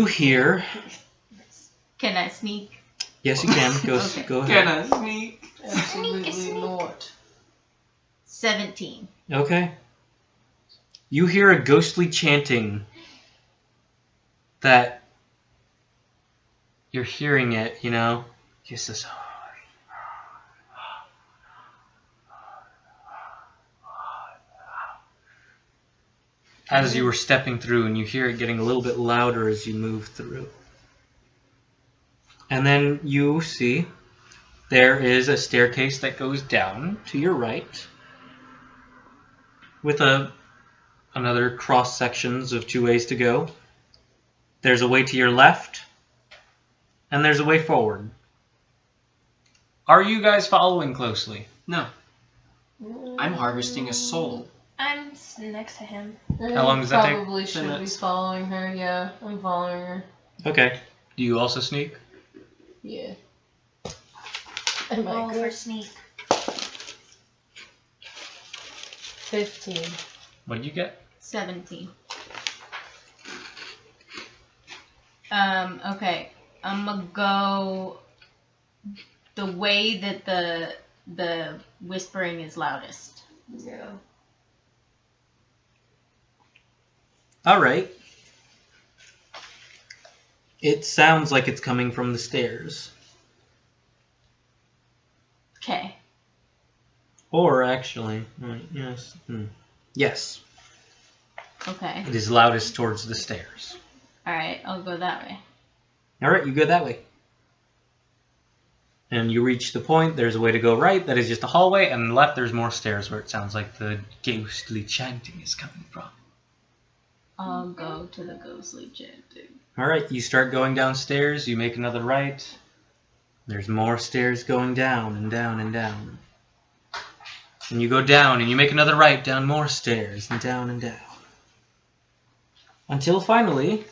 You hear... Can I sneak? Yes, you can. Go ahead. Can I sneak? Absolutely not. 17. Okay. You hear a ghostly chanting that you're hearing it, you know? Just this... As you were stepping through, and you hear it getting a little bit louder as you move through. And then you see there is a staircase that goes down to your right with another cross sections of 2 ways to go. There's a way to your left, and there's a way forward. Are you guys following closely? No. I'm harvesting a soul. I'm next to him. How long does that take? Probably should be following her, yeah. I'm following her. Okay. Do you also sneak? Yeah. Roll for sneak. 15. What did you get? 17. Okay. I'm gonna go the way that the whispering is loudest. Yeah. Alright. It sounds like it's coming from the stairs. Okay. Or actually, yes. Yes. Okay. It is loudest towards the stairs. Alright, I'll go that way. Alright, you go that way. And you reach the point, there's a way to go right, that is just a hallway, and on the left there's more stairs where it sounds like the ghostly chanting is coming from. I'll go to the ghostly chanting. Alright, you start going downstairs, you make another right. There's more stairs going down and down and down. And you go down and you make another right, down more stairs and down and down. Until finally,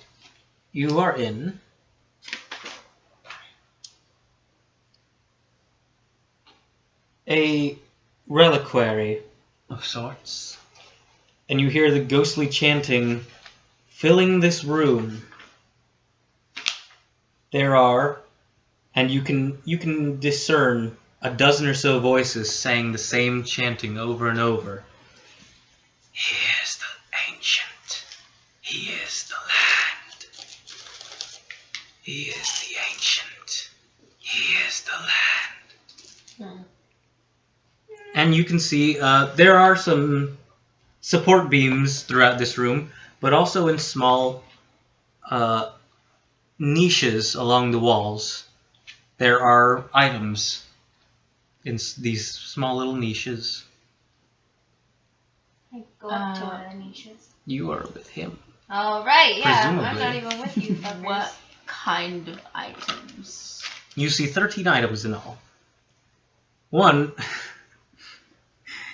you are in a reliquary of sorts. And you hear the ghostly chanting filling this room. There are, and you can discern a dozen or so voices saying the same chanting over and over. He is the ancient. He is the land. He is the ancient. He is the land. And you can see there are some support beams throughout this room, but also in small niches along the walls. There are items in these small little niches. I go up to one of the niches. You are with him. Alright, yeah. Presumably. I'm not even with you fuckers. What kind of items? You see 13 items in all. One,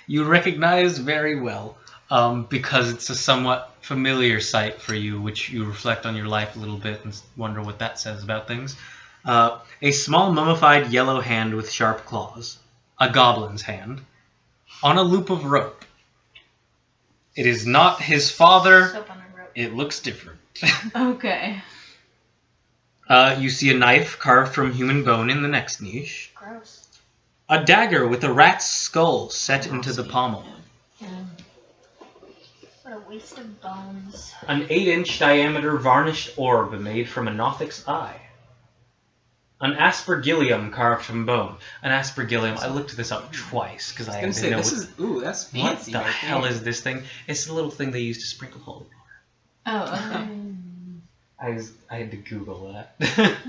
you recognize very well, because it's a somewhat familiar sight for you, which you reflect on your life a little bit and wonder what that says about things. A small mummified yellow hand with sharp claws, a goblin's hand, on a loop of rope. It is not his father. Soap on a rope. It looks different. Okay. You see a knife carved from human bone in the next niche. Gross. A dagger with a rat's skull set into the pommel. What a waste of bones. An 8-inch diameter varnished orb made from a Nothic's eye. An aspergillium carved from bone. An aspergillium, I looked this up twice because I didn't know that's what fancy. the right hell there. is this thing. It's the little thing they use to sprinkle holy water. Oh, okay. I had to Google that.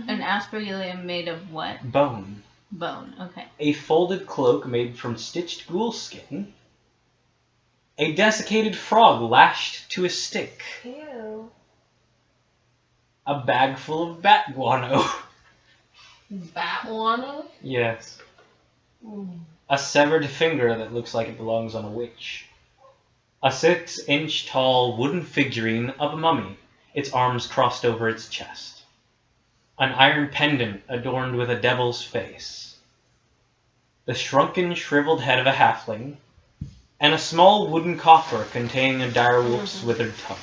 An aspergillium made of what? Bone. Bone. Okay. A folded cloak made from stitched ghoul skin. A desiccated frog lashed to a stick. Ew. A bag full of bat guano. Batwana? Yes. A severed finger that looks like it belongs on a witch. A 6-inch tall wooden figurine of a mummy, its arms crossed over its chest. An iron pendant adorned with a devil's face. The shrunken, shriveled head of a halfling. And a small wooden coffer containing a direwolf's withered tongue.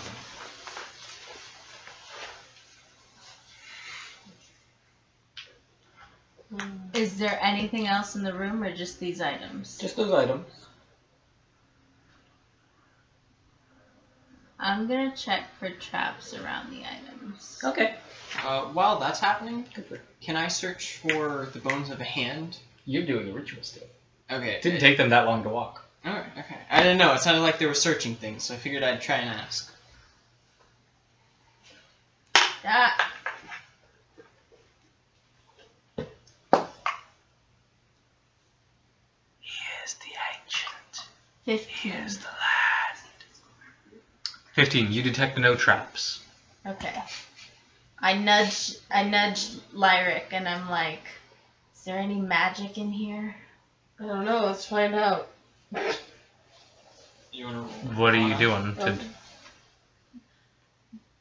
Is there anything else in the room or just these items? Just those items. I'm gonna check for traps around the items. Okay. While that's happening, can I search for the bones of a hand? You're doing a ritual still. Okay. It didn't take them that long to walk. Alright, okay. I didn't know. It sounded like they were searching things, so I figured I'd try and ask. Ah. He is the ancient. 15. He is the land. 15. You detect no traps. Okay. I nudge Lyric and I'm like, is there any magic in here? I don't know. Let's find out. You wanna roll? What are you doing?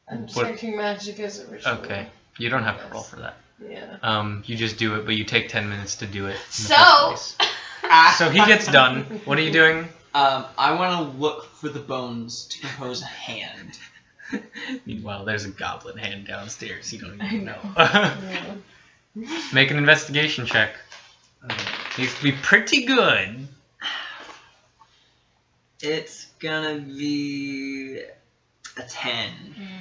I'm What- checking magic as a ritual. Okay. You don't have to roll for that. Yeah. You just do it, but you take 10 minutes to do it. In the So- first place. So he gets done. What are you doing? I want to look for the bones to compose a hand. Meanwhile, there's a goblin hand downstairs. You don't I even know. know. Yeah. Make an investigation check. Needs to be pretty good. It's gonna be a 10.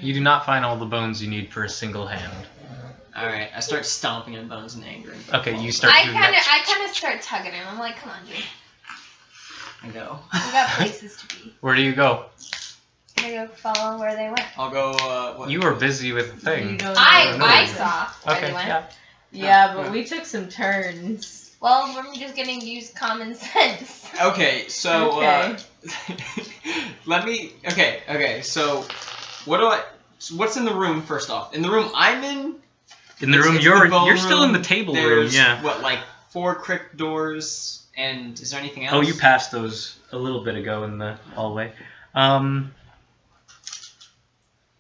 You do not find all the bones you need for a single hand. Alright, I start stomping on bones and anger. Okay, you start I doing kind of that. start tugging him. I'm like, come on, dude. I go. We got places to be. Where do you go? I'm gonna go follow where they went. I'll go, what? You were busy with the thing. You don't I know. I saw where Okay, they went. yeah. Yeah, but we took some turns. Well, we're just gonna use common sense. Okay, so, Okay. Okay, so, what's in the room, first off? In the room I'm in, In the room, it's you're the bone still in the room. table room, There's, yeah. what, like 4 crypt doors, and is there anything else? Oh, you passed those a little bit ago in the hallway.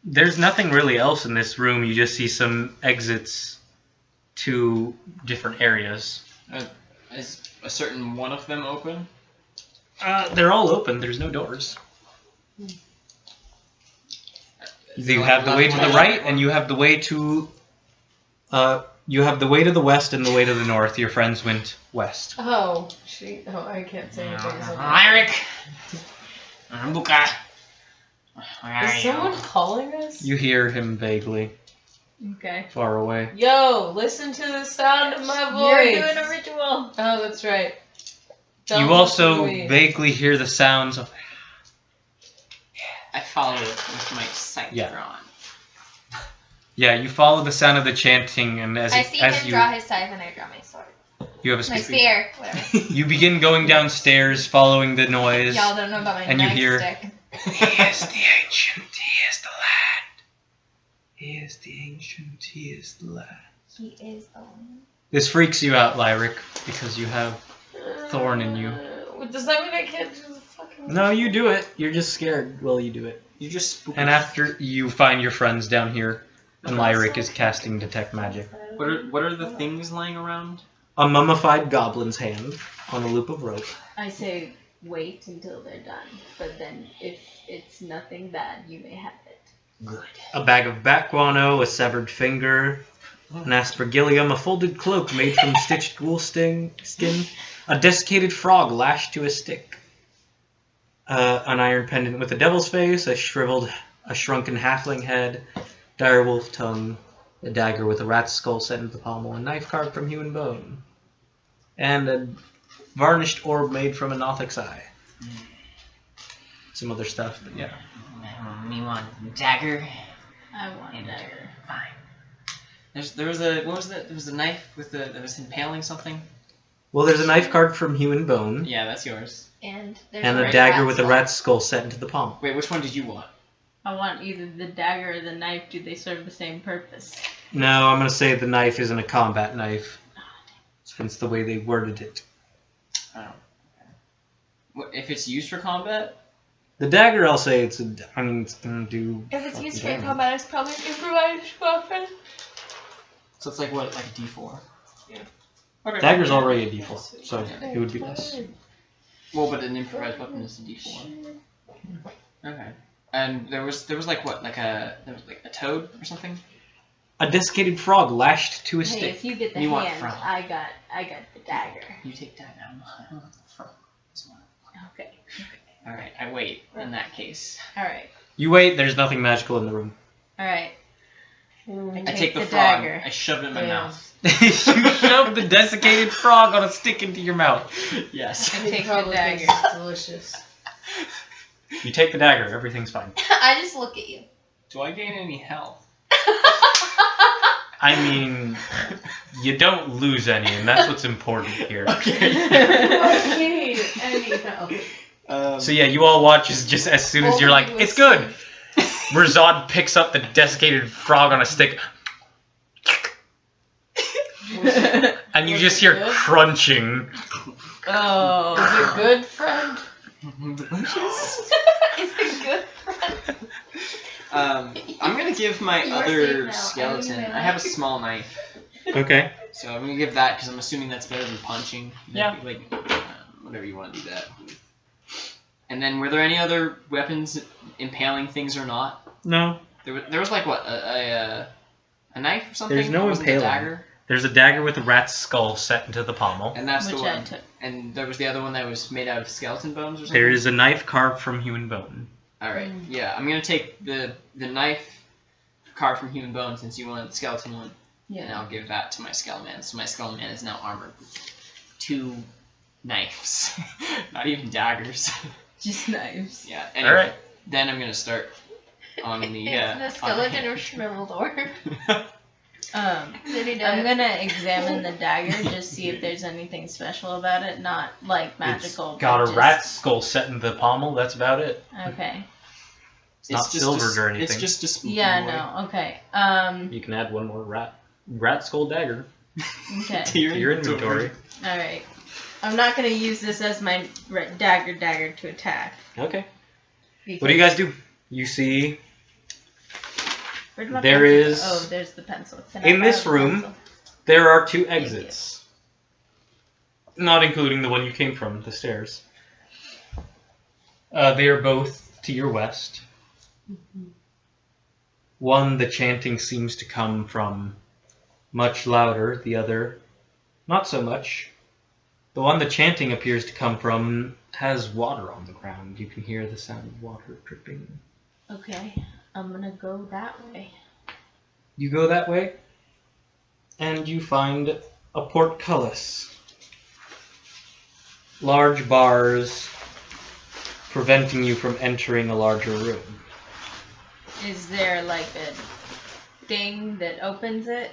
There's nothing really else in this room. You just see some exits to different areas. Is a certain one of them open? They're all open. There's no doors. You have the way to the right, and you have the way to. You have the way to the west and the way to the north. Your friends went west. Oh, I can't say anything. So Lyric! Buka! Where are Is someone calling us? You hear him vaguely, Okay. far away. Yo, listen to the sound of my You're voice. doing a ritual. Oh, that's right. Don't You listen also to me. vaguely hear the sounds of. I follow it with my sight Yeah. drawn. Yeah, you follow the sound of the chanting, and I see as him you draw his scythe and I draw my sword. you have a My spear. spear, whatever. You begin going downstairs, following the noise. Y'all don't know about my And you hear- nightstick. He is the ancient. He is the land. He is the ancient. He is the land. He is the one. This freaks you out, Lyric, because you have thorn in you. Does that mean I can't do the fucking... No, you do it. You're just scared while you do it. You just spook And after you find your friends down here, and Lyric is casting Detect Magic. What are the things lying around? A mummified goblin's hand on a loop of rope. I say wait until they're done, but then if it's nothing bad, you may have it. Good. A bag of bat guano, a severed finger, an aspergillium, a folded cloak made from stitched ghoul skin, a desiccated frog lashed to a stick, an iron pendant with a devil's face, a shrunken halfling head, direwolf tongue, a dagger with a rat's skull set into the pommel, a knife carved from human bone, and a varnished orb made from a Nothic's eye. Some other stuff, but yeah. Me want dagger. I want a dagger. Fine. There was a knife that was impaling something. Well, there's a knife carved from human bone, Yeah, that's yours. And there's and a red dagger rat with a skull. rat's skull set into the pommel. Wait, which one did you want? I want either the dagger or the knife. Do they serve the same purpose? No, I'm going to say the knife isn't a combat knife. Hence the way they worded it. Oh. What, if it's used for combat? The dagger, I'll say it's it's going to do. If it's fucking used for damage. combat, it's probably improvised weapon. So it's like what, like a D4? Yeah. Okay. Dagger's already a d4, so it would be less. Well, but an improvised weapon is a D4. Okay. And there was like what, like a toad or something? A desiccated frog lashed to a Hey, stick. if you get the You want hand, frog. I got the dagger. You take that now. I don't want the frog. This one. Okay. Alright, I wait in that case. All right. You wait, there's nothing magical in the room. All right. I Take take the the frog. dagger. I shove it in my Yeah. mouth. You shove the desiccated frog on a stick into your mouth. Yes. I take the Probably dagger. tastes delicious. You take the dagger, everything's fine. I just look at you. Do I gain any health? I mean, you don't lose any, and that's what's important here. Okay, anyhow. So yeah, you all watch as soon as you're like, it's good. Razad picks up the desiccated frog on a stick, and you Was just it hear good? crunching. Oh. Is it good, friend? Delicious. Is it good, friend? I'm gonna give my You are safe other now. skeleton. I I have a small knife, Okay. so I'm gonna give that because I'm assuming that's better than punching. Yeah. Like, whatever you want to do that. And then, were there any other weapons, impaling things or not? No, There was like what a knife or something. There's no That wasn't a impaling. dagger. there's a dagger with a rat's skull set into the pommel. And that's Which the I one. took. And there was the other one that was made out of skeleton bones or something. There is a knife carved from human bone. All right. Yeah, I'm gonna take the knife carved from human bone since you wanted the skeleton one, and Yeah. I'll give that to my skeleton. So my skeleton is now armored with 2 knives, not even daggers. Just knives. Yeah. Anyway, All right. then I'm gonna start on the. It's the skeleton or shriveled orb. I'm Did he die? gonna examine the dagger, just see if there's anything special about it, not like magical. It's got but a just- rat's skull set into the pommel. That's about it. Okay. It's not silvered or anything. It's just a spooky Yeah. boy. No. Okay. You can add one more rat skull dagger Okay. To your to your inventory. All right. I'm not gonna use this as my dagger to attack. Okay. Because What do you guys do? You see where'd my there pencil go? is- Oh, there's the pencil. Can I in borrow this the room- pencil? there are 2 exits, not including the one you came from, the stairs. They are both to your west. One, the chanting seems to come from much louder. The other, not so much. The one the chanting appears to come from has water on the ground. You can hear the sound of water dripping. Okay. I'm gonna go that way. You go that way, and you find a portcullis. Large bars preventing you from entering a larger room. Is there like a thing that opens it?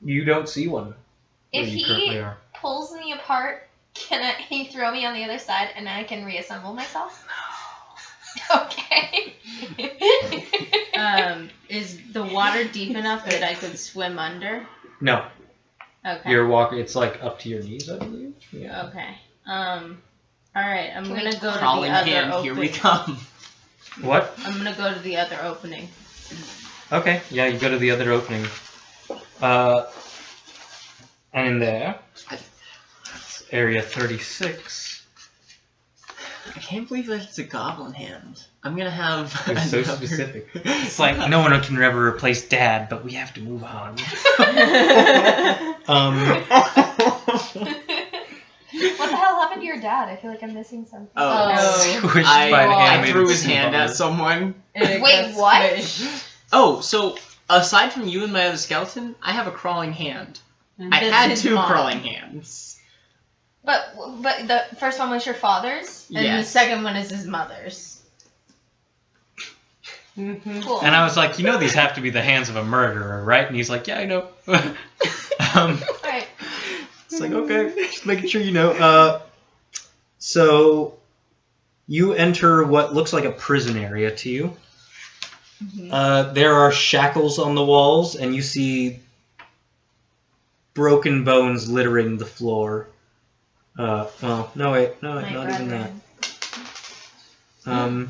You don't see one where If you currently he are. pulls me apart, can he throw me on the other side and I can reassemble myself? No. Okay. Is the water deep enough that I could swim under? No, Okay. you're walking. It's like up to your knees, I believe. Yeah. Okay. All right. I'm Can we gonna go to the Crawling other hand, opening. here we come. What? I'm gonna go to the other opening. Okay. Yeah, you go to the other opening. And in there, it's area 36. I can't believe that it's a goblin hand. I'm gonna have. You're so another- specific. It's like no one can ever replace Dad, but we have to move on. What the hell happened to your dad? I feel like I'm missing something. Oh, Squished by an I animated threw his sea hand at bummer. someone. It Wait, got what? squished. Oh, so aside from you and my other skeleton, I have a crawling hand. I That's had his 2 mom. crawling hands. But the first one was your father's? And the Yes. second one is his mother's. Cool. And I was like, you know these have to be the hands of a murderer, right? And he's like, yeah, I know. Alright. It's like, okay, just making sure you know. So you enter what looks like a prison area to you. There are shackles on the walls, and you see broken bones littering the floor. Well, no, wait, My not even that. brethren.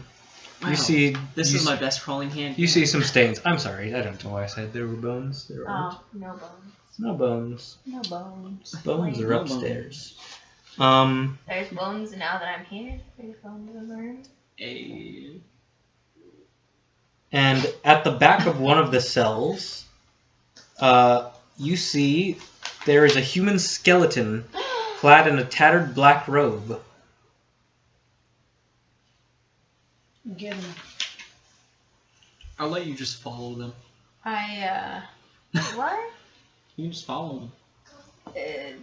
You Wow. see, This you is s- my best crawling hand. You see some stains. I'm sorry, I don't know why I said there were bones. There aren't. Oh, no bones. No bones. No bones. Bones are No upstairs. There's bones now that I'm here. There's bones in the room. A... And at the back of one of the cells, You see there is a human skeleton clad in a tattered black robe. Get him. I'll let you just follow them. What? You can just follow them.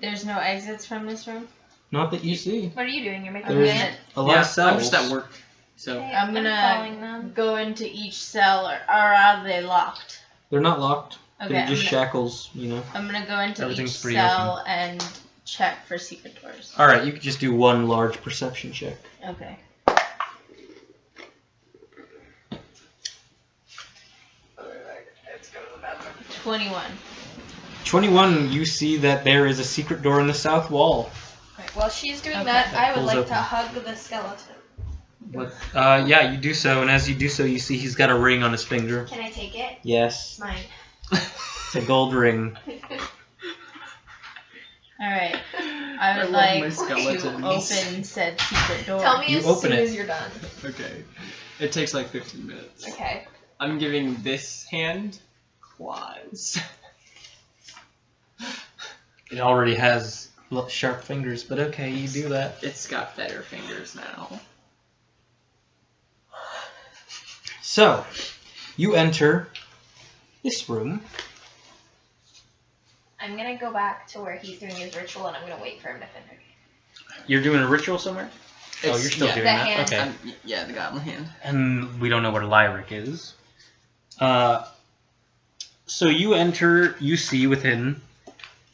There's no exits from this room? Not that you see. What are you doing? You're making There's a a lot of cells. I'm just at work. So Okay, I'm following gonna them. go into each cell, or are they locked? They're not locked. Okay, They're I'm just gonna, shackles, you know. I'm gonna go into Everything's each pretty cell and check for secret doors. Alright, you could just do one large perception check. Okay. Let's go to the bathroom. 21. 21, you see that there is a secret door in the south wall. Right, while she's doing Okay. that, I would pulls like open. to hug the skeleton. Yeah, you do so, and as you do so, you see he's got a ring on his finger. Can I take it? Yes, It's mine. it's a gold ring. Alright. I would love like my to skeletons. open said secret door. Tell me You as open soon it. as you're done. okay. It takes like 15 minutes. Okay. I'm giving this hand claws. It already has sharp fingers, but okay, you do that. It's got better fingers now. So, you enter this room. I'm gonna go back to where he's doing his ritual and I'm gonna wait for him to finish. You're doing a ritual somewhere? Oh, It's- you're still yeah. doing The that? hand. Okay. Yeah, the goblin hand. And we don't know where Lyric is. So you enter, you see within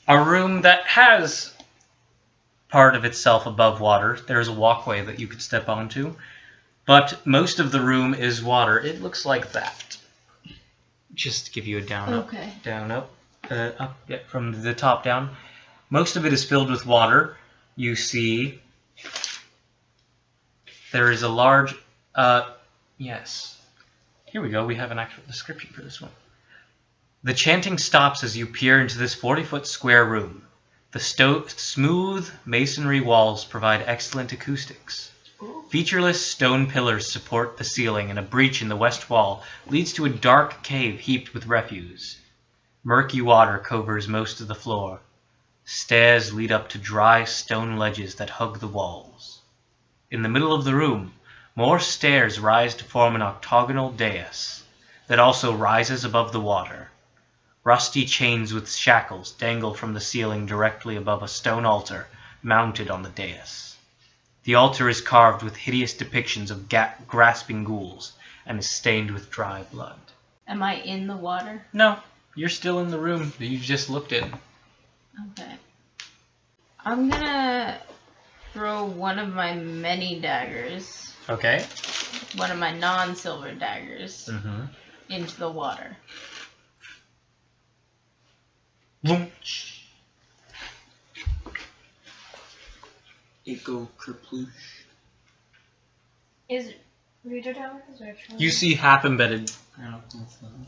a room that has part of itself above water. There's a walkway that you could step onto. But most of the room is water. It looks like that. Just to give you a down, up, Okay. down, up, yeah, from the top down. Most of it is filled with water. You see there is a large, yes. Here we go, we have an actual description for this one. The chanting stops as you peer into this 40-foot square room. The smooth masonry walls provide excellent acoustics. Featureless stone pillars support the ceiling, and a breach in the west wall leads to a dark cave heaped with refuse. Murky water covers most of the floor. Stairs lead up to dry stone ledges that hug the walls. In the middle of the room, more stairs rise to form an octagonal dais that also rises above the water. Rusty chains with shackles dangle from the ceiling directly above a stone altar mounted on the dais. The altar is carved with hideous depictions of grasping ghouls and is stained with dry blood. Am I in the water? No, you're still in the room that you just looked in. Okay. I'm gonna throw one of my many daggers, Okay. one of my non-silver daggers, Mm-hmm. into the water. Echo kerploosh. Is Reader down with his ritual? You see half embedded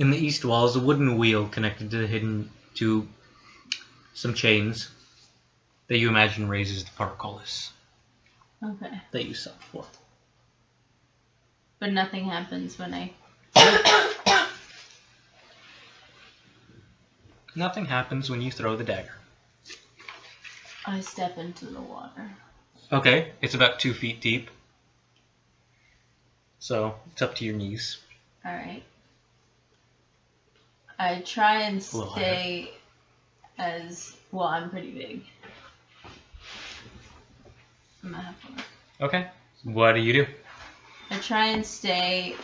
in the east wall is a wooden wheel connected to some chains that you imagine raises the portcullis Okay. that you saw before. But nothing happens when I... Nothing happens when you throw the dagger. I step into the water. Okay, it's about 2 feet deep. So, it's up to your knees. Alright. I try and A little stay as... Well, I'm pretty big. I'm a half-orc. Okay. What do you do? I try and stay...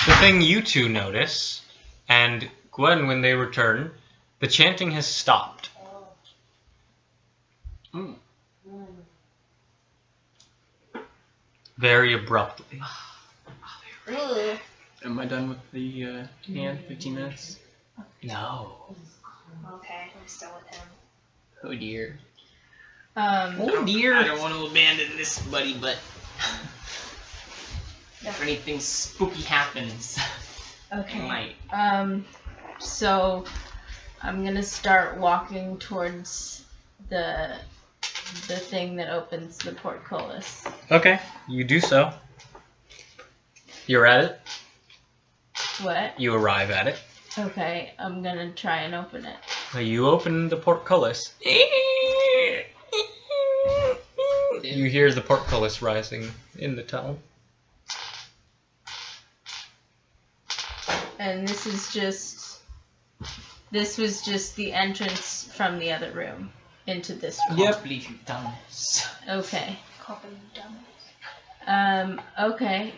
The thing you two notice, and Gwen, when they return, the chanting has stopped. Mm. Very abruptly. Ugh. Am I done with the hand? 15 minutes? No. Okay, I'm still with him. Oh dear. Oh dear. I don't want to abandon this, buddy, but if anything spooky happens, I Okay. might. So I'm gonna start walking towards the thing that opens the portcullis. Okay, you do so. You're at it. What? You arrive at it. Okay, I'm gonna try and open it. You open the portcullis. You hear the portcullis rising in the tunnel. And this was just the entrance from the other room into this room. I can't believe you've done this. Okay. Copy dumb. Okay.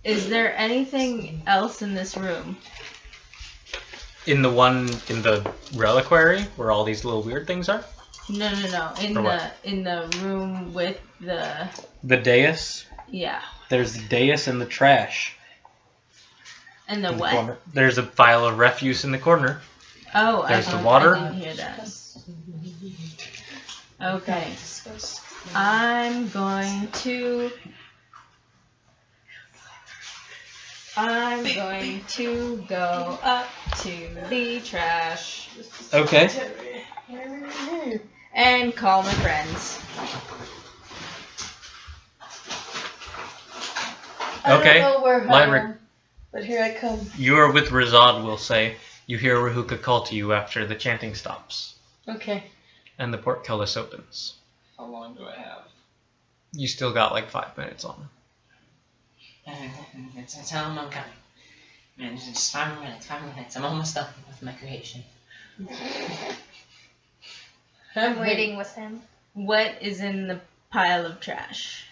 Is there anything else in this room? In the reliquary where all these little weird things are? No. In the room with the dais? Yeah. There's the dais and the trash. And the in the what? corner. There's a pile of refuse in the corner. Oh, There's the water. I didn't hear that. Okay. I'm going to go up to the trash Okay. and call my friends. I Okay. don't know where Lyric. home, but here I come. You are with Razad, we'll say. You hear Rahuka call to you after the chanting stops. Okay. And the portcullis opens. How long do I have? You still got like 5 minutes on. Tell him I'm coming. Man, just 5 more minutes, 5 more minutes. I'm almost done with my creation. I'm waiting with him. What is in the pile of trash?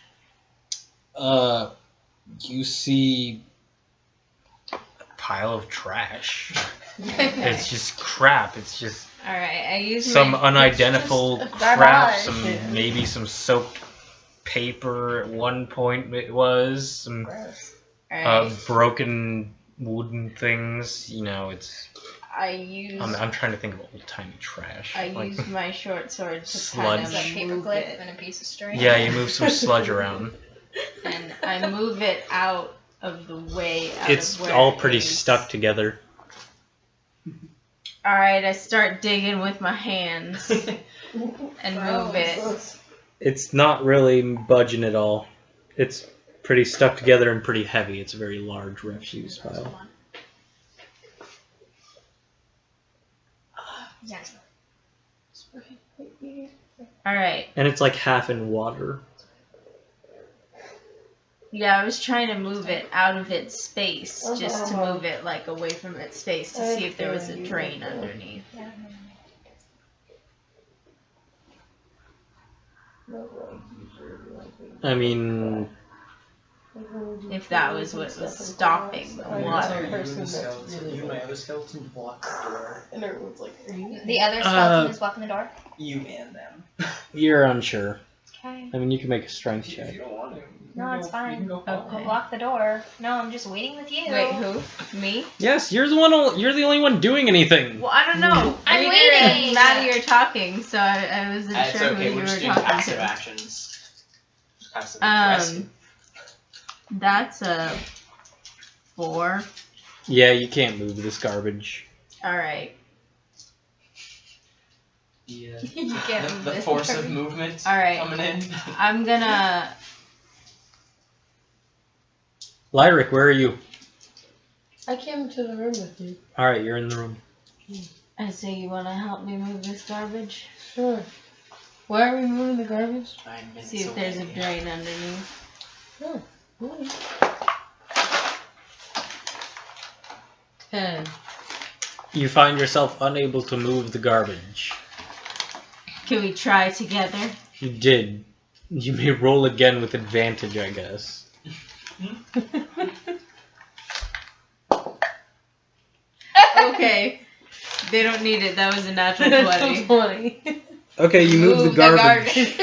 You see a pile of trash. It's just crap. It's just Alright, I use some my... unidentified just a crap, garbage. maybe some soaked paper at one point it was, some Alright, broken wooden things, you know, it's... I use... I'm trying to think of old tiny trash. I like, use my short sword to sludge. kind It's a of paper move clip it. and a piece of string. yeah, you move some sludge around. And I move it out of the way. It's all pretty stuck together. Alright, I start digging with my hands and move it. It's not really budging at all. It's pretty stuck together and pretty heavy. It's a very large refuse pile. Yes. Alright. And it's like half in water. Yeah, I was trying to move it out of its space, just to move it like away from its space to see if there was a drain underneath. I mean, If that was what was stopping the water. You my other skeleton to block the door. And everyone's like, are you? The other skeleton is blocking the door. You and them. you're unsure. Okay. I mean, you can make a strength If check. you don't want to. No, it's fine. Go Okay. Block the door. No, I'm just waiting with you. Wait, who? Me? Yes, you're the one. You're the only one doing anything. Well, I don't know. I'm Neither waiting. is Maddie are talking, so I wasn't It's sure okay, who you we're were just doing talking passive to. actions. Passive aggressive. That's a 4. Yeah, you can't move this garbage. Alright. Yeah. You can't move The this force door. of movement Alright. coming in. I'm gonna... Lyric, where are you? I came to the room with you. Alright, you're in the room. I say, you wanna help me move this garbage? Sure. Why are we moving the garbage? 9 minutes See if there's a away. drain underneath. Oh. 10. You find yourself unable to move the garbage. Can we try together? You did. You may roll again with advantage, I guess. Okay. They don't need it. That was a natural 20. 20. Okay, you move the garbage.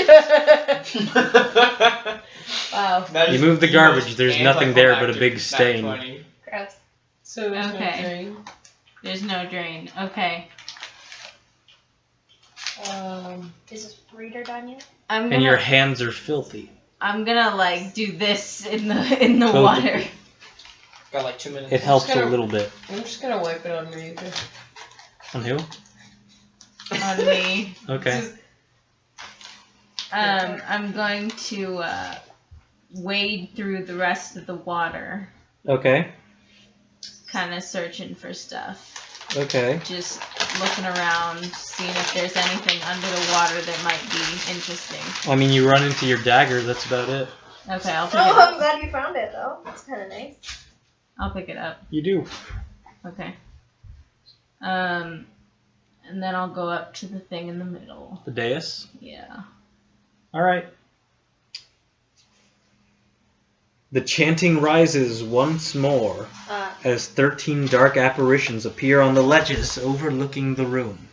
Wow. That You is move the garbage, most there's nothing there but a anticlimactic big nat stain. 20. Gross. So there's Okay. no drain. There's no drain. Okay. Is this reader done yet? I'm And your gonna hands are filthy. like do this in the Cool. water. Got like 2 minutes. It helps gonna- a little bit. I'm just gonna wipe it underneath it. On who? On me. Okay. I'm going to wade through the rest of the water Okay. kind of searching for stuff. Okay. Just looking around, seeing if there's anything under the water that might be interesting. I mean, you run into your dagger. That's about it. Okay, I'll pick it Oh, up. I'm glad you found it though. That's kind of nice. I'll pick it up. You do. Okay. And then I'll go up to the thing in the middle. The dais. Yeah. All right. The chanting rises once more as 13 dark apparitions appear on the ledges overlooking the room.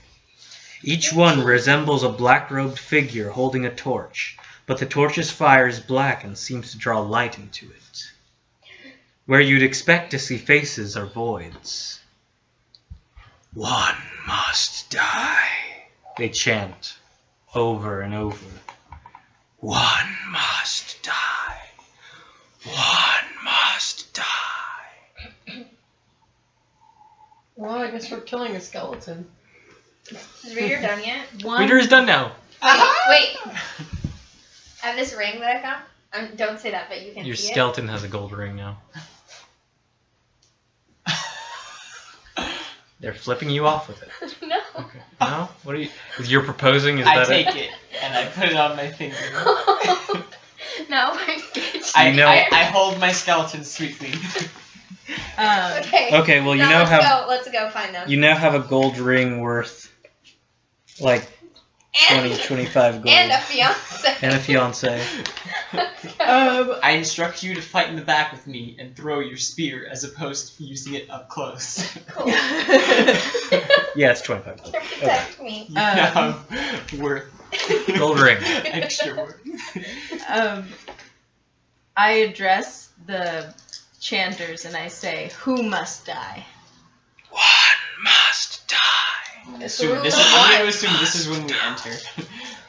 Each one resembles a black-robed figure holding a torch, but the torch's fire is black and seems to draw light into it. Where you'd expect to see faces are voids. One must die, they chant over and over. One must die. One must die. Well, I guess we're killing a skeleton. Is Reader done yet? Reader is done now. Wait. I have this ring that I found. Don't say that, but you can Your see skeleton has a gold ring now. They're flipping you off with it. it. No. Okay. No? What are you? You're proposing? Is I that take it and I put it on my finger. No, bitch. I hold my skeleton sweetly. Okay. Okay. Well, you Now now let's go find them. you now have a gold ring worth like 20, 25 gold. And a fiance. And a fiance. I instruct you to fight in the back with me and throw your spear as opposed to using it up close. Cool. Yeah, it's 25 gold. To protect me. You have worth. Gold ring. Extra worth. I address the chanters and I say, "Who must die?" One must die. So I'm going to assume this is when we enter.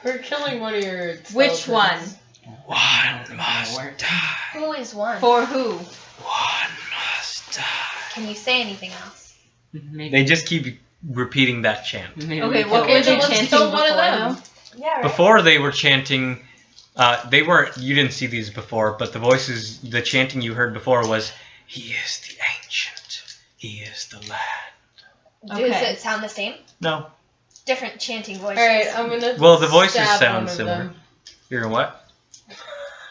we're killing one of your Which one? skeletons. One must die. Who is one? For who? One must die. Can you say anything else? Maybe. They just keep repeating that chant. Maybe Okay, we what kill were they let's chanting kill before one of them. though? Yeah, right. Before they were chanting, they weren't. You didn't see these before, but the voices, the chanting you heard before was, "He is the ancient. He is the land." Does Okay. it sound the same? No. Different chanting voices. Alright, I'm gonna Well, the voices stab sound one of similar. them. You're gonna what?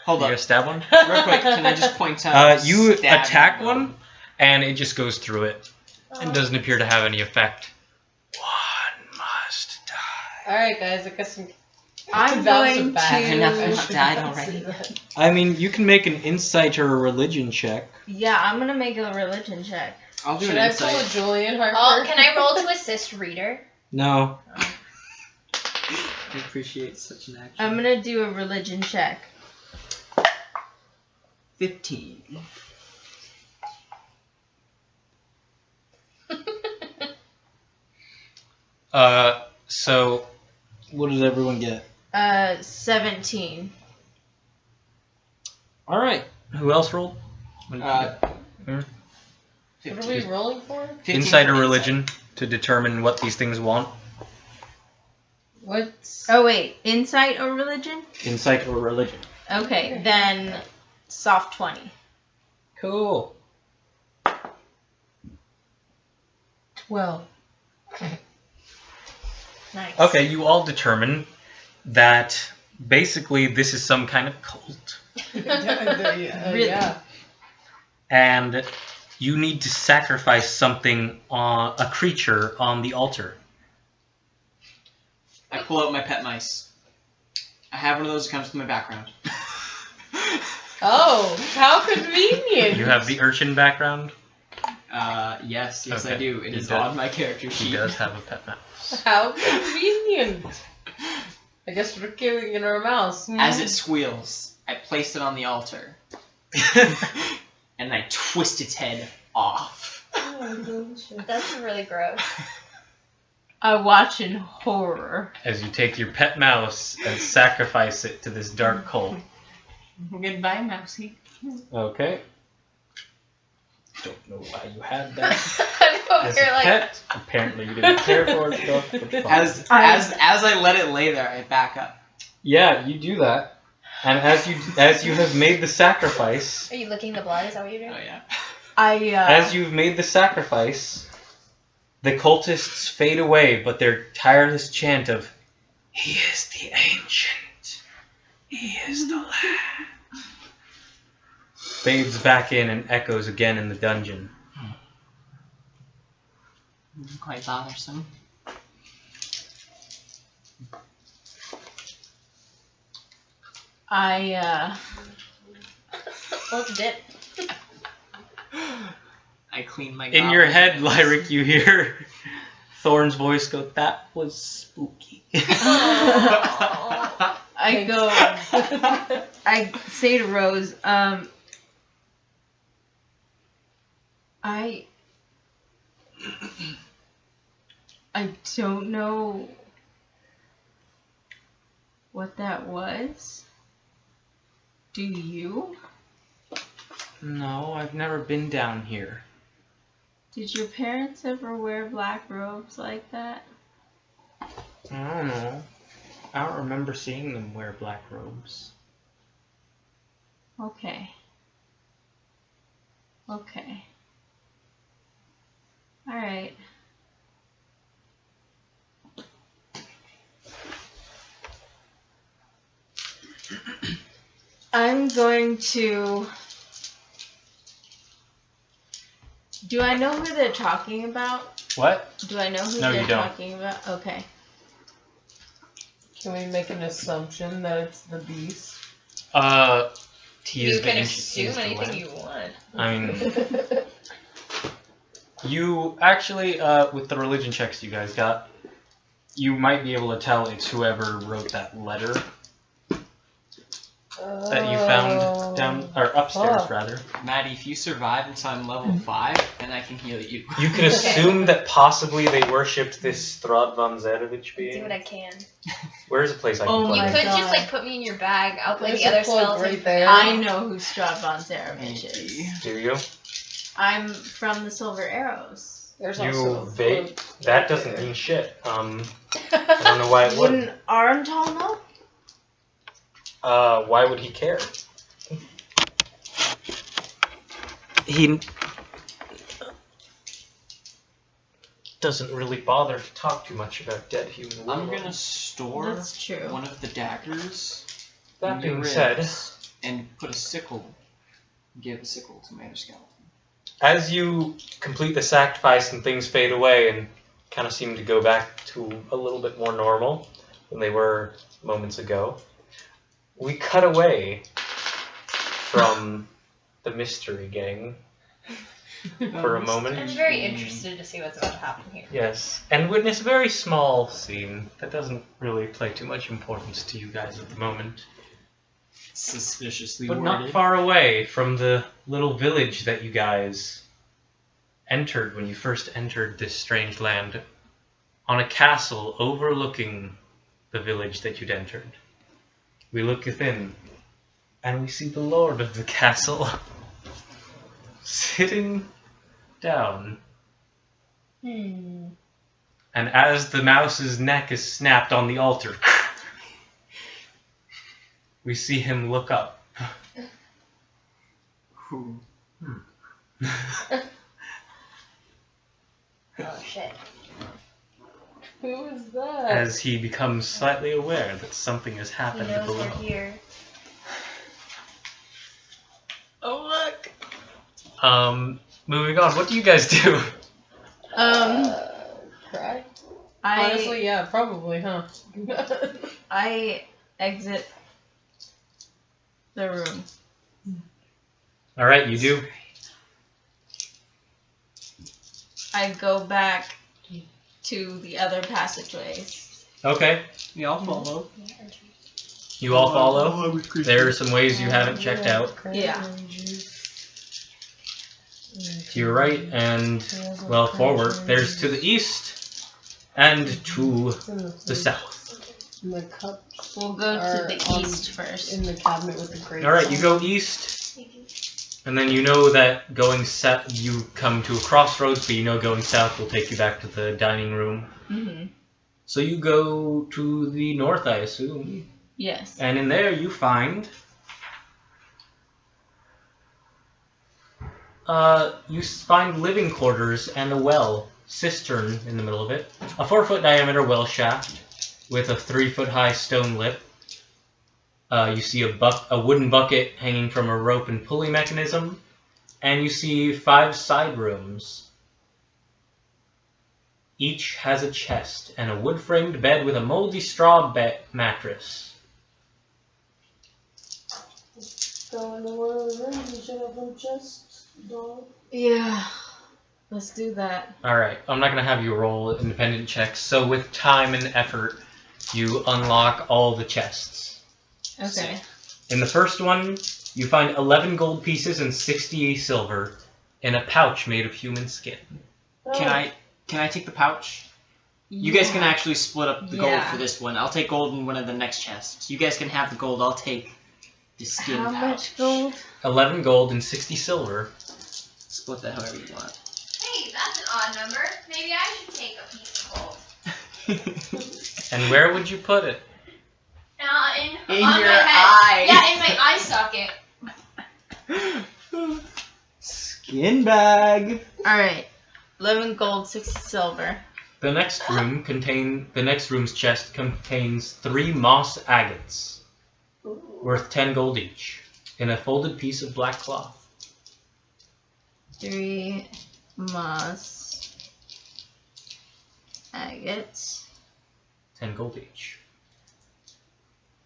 Hold You're up. gonna stab one? Real quick, can I just point out? You stabbing attack them? one, and it just goes through it, and Oh. doesn't appear to have any effect. One must die. Alright, guys, I guess I'm that was a going bad to. Enough. I should Died not say already. that. I mean, you can make an insight or a religion check. Yeah, I'm gonna make a religion check. I'll do Should an I pull a insight. Julian Harper? Oh, can I roll to assist Reader? No. I appreciate such an action. I'm gonna do a religion check. 15. So, what did everyone get? 17. All right. Who else rolled? What did you Uh, get? What are we rolling for? 15 Insight or for religion to determine what these things want. What's... Oh wait, insight or religion? Insight or religion. Okay, then soft 20. Cool. 12. Nice. Okay, you all determine that basically this is some kind of cult, Really? Yeah. and you need to sacrifice something on a creature on the altar. I pull out my pet mice. I have one of those that comes with my background. Oh, how convenient. You have the urchin background. Yes, I Okay. do. It He is does. on my character sheet. He does have a pet mouse. How convenient. I guess we're killing our mouse. As it squeals, I place it on the altar. And I twist its head off. That's really gross. I watch in horror. As you take your pet mouse and sacrifice it to this dark cult. Goodbye, mousey. Okay. Don't know why you had that I'm over as here a like, pet. Apparently you didn't care for it enough. But fine. As I let it lay there, I back up. Yeah, you do that, and as you have made the sacrifice, are you licking the blood? Is that what you're doing? Oh yeah. As you've made the sacrifice, the cultists fade away, but their tireless chant of, "He is the ancient, he is the land," fades back in and echoes again in the dungeon. Quite bothersome. What's a dip? I clean my In your goblin head, hands. Lyric, you hear Thorn's voice go, "That was spooky." I go. I say to Rose, I don't know what that was. Do you? No, I've never been down here. Did your parents ever wear black robes like that? I don't know. I don't remember seeing them wear black robes. Okay. Okay. Alright. I'm going to... Do I know who they're talking about? What? Do I know who No, they're you don't. talking about? Okay. Can we make an assumption that it's the beast? He You is the can ancient, assume is the anything land. you want. I mean, you actually, with the religion checks you guys got, you might be able to tell it's whoever wrote that letter that you found down, or upstairs rather. Maddie, if you survive until I'm level 5, then I can heal you. You can assume that possibly they worshipped this Strahd von Zedovich Do what being. I can. Where's a place I can Oh plug You my in? could God. just like put me in your bag. I'll play There's the a other plug skeleton. right there. I know who Strahd von Zarovich Thank is. you. Do you? I'm from the Silver Arrows. There's You also a vague? plug That right doesn't there. mean shit. I don't know why it would. Wouldn't Arental know? Why would he care? He doesn't really bother to talk too much about dead human I'm women. gonna store That's true. one of the daggers That in your being said, ribs and put a sickle. Give a sickle to my other skeleton. as you complete the sacrifice and things fade away and kind of seem to go back to a little bit more normal than they were moments ago, we cut away from the mystery gang for a moment. I'm very interested to see what's about to happen here. Yes, and witness a very small scene that doesn't really play too much importance to you guys at the moment. Suspiciously But worded. not far away from the little village that you guys entered when you first entered this strange land, on a castle overlooking the village that you'd entered. We look within, and we see the lord of the castle sitting down. Hmm. And as the mouse's neck is snapped on the altar, we see him look up. Who? Oh shit. Who is that? As he becomes slightly aware that something has He happened knows below. we're here. Oh look. Moving on. What do you guys do? Cry? I Honestly, yeah, probably, huh? I exit the room. All right, you do. I go back to the other passageways. Okay, We all follow. you all follow. There are some ways you haven't checked out. Yeah. To your right and, well, forward. There's to the east and to the south. And the cup We'll go to are the on- east first. in the cabinet with the grapes. All right, you go east, and then you know that going south, you come to a crossroads, but you know going south will take you back to the dining room. Mm-hmm. So you go to the north, I assume, Yes. and in there you find You find living quarters and a well, cistern in the middle of it. A 4-foot diameter well shaft with a 3-foot high stone lip. You see a wooden bucket hanging from a rope and pulley mechanism. And you see 5 side rooms. Each has a chest and a wood-framed bed with a moldy straw mattress. Go in the one of the rooms and check out them chests, dog. Yeah. Let's do that. Alright, I'm not going to have you roll independent checks. So with time and effort, you unlock all the chests. Okay. In the first one, you find 11 gold pieces and 60 silver in a pouch made of human skin. Can I take the pouch? You guys can actually split up the gold for this one. I'll take gold in one of the next chests. You guys can have the gold. I'll take the skin pouch. How much gold? 11 gold and 60 silver. Split that however you want. Hey, that's an odd number. Maybe I should take a piece of gold. And where would you put it? In your my head. eye. Yeah, in my eye socket. Skin bag. Alright. 11 gold, 60 silver. The next room's chest contains 3 moss agates, worth 10 gold each, in a folded piece of black cloth. 3 moss agates. 10 gold each.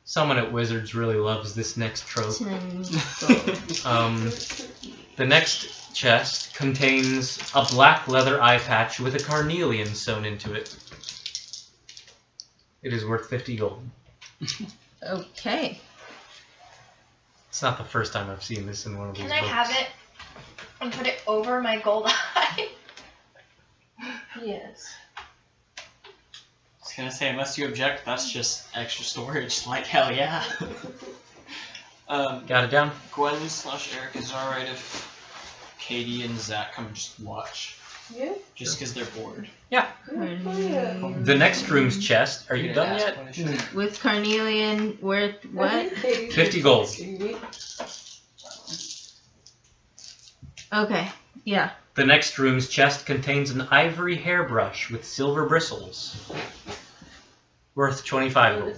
Someone at Wizards really loves this next trope. 10 gold. The next chest contains a black leather eye patch with a carnelian sewn into it. It is worth 50 gold. Okay. It's not the first time I've seen this in one of these Can I books. have it and put it over my gold eye? Yes. I was gonna say, unless you object, that's just extra storage. Like, hell yeah. Got it down? Gwen/Eric, is it alright if Katie and Zach come just watch? Yeah. Just because they're bored. Yeah. Good for you. The next room's chest. Are you done yet? With carnelian worth what? 50 gold. Okay. Yeah. The next room's chest contains an ivory hairbrush with silver bristles, worth 25 gold.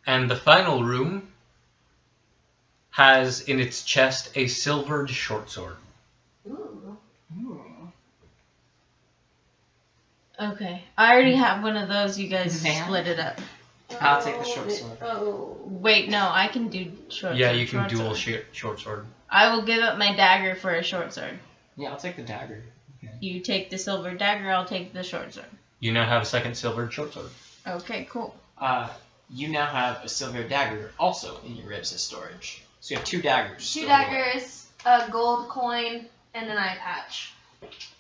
And the final room has in its chest a silvered short sword. Okay. I already have one of those. You guys Man. split it up. I'll take the short sword. Oh. Wait, no. I can do short Yeah, sword. you can short dual sword. short sword. I will give up my dagger for a short sword. Yeah, I'll take the dagger. Okay. You take the silver dagger. I'll take the short sword. You now have a second silvered short sword. Okay, cool. You now have a silver dagger also in your ribs as storage. So you have 2 daggers. 2 stored daggers, a gold coin, and an eye patch.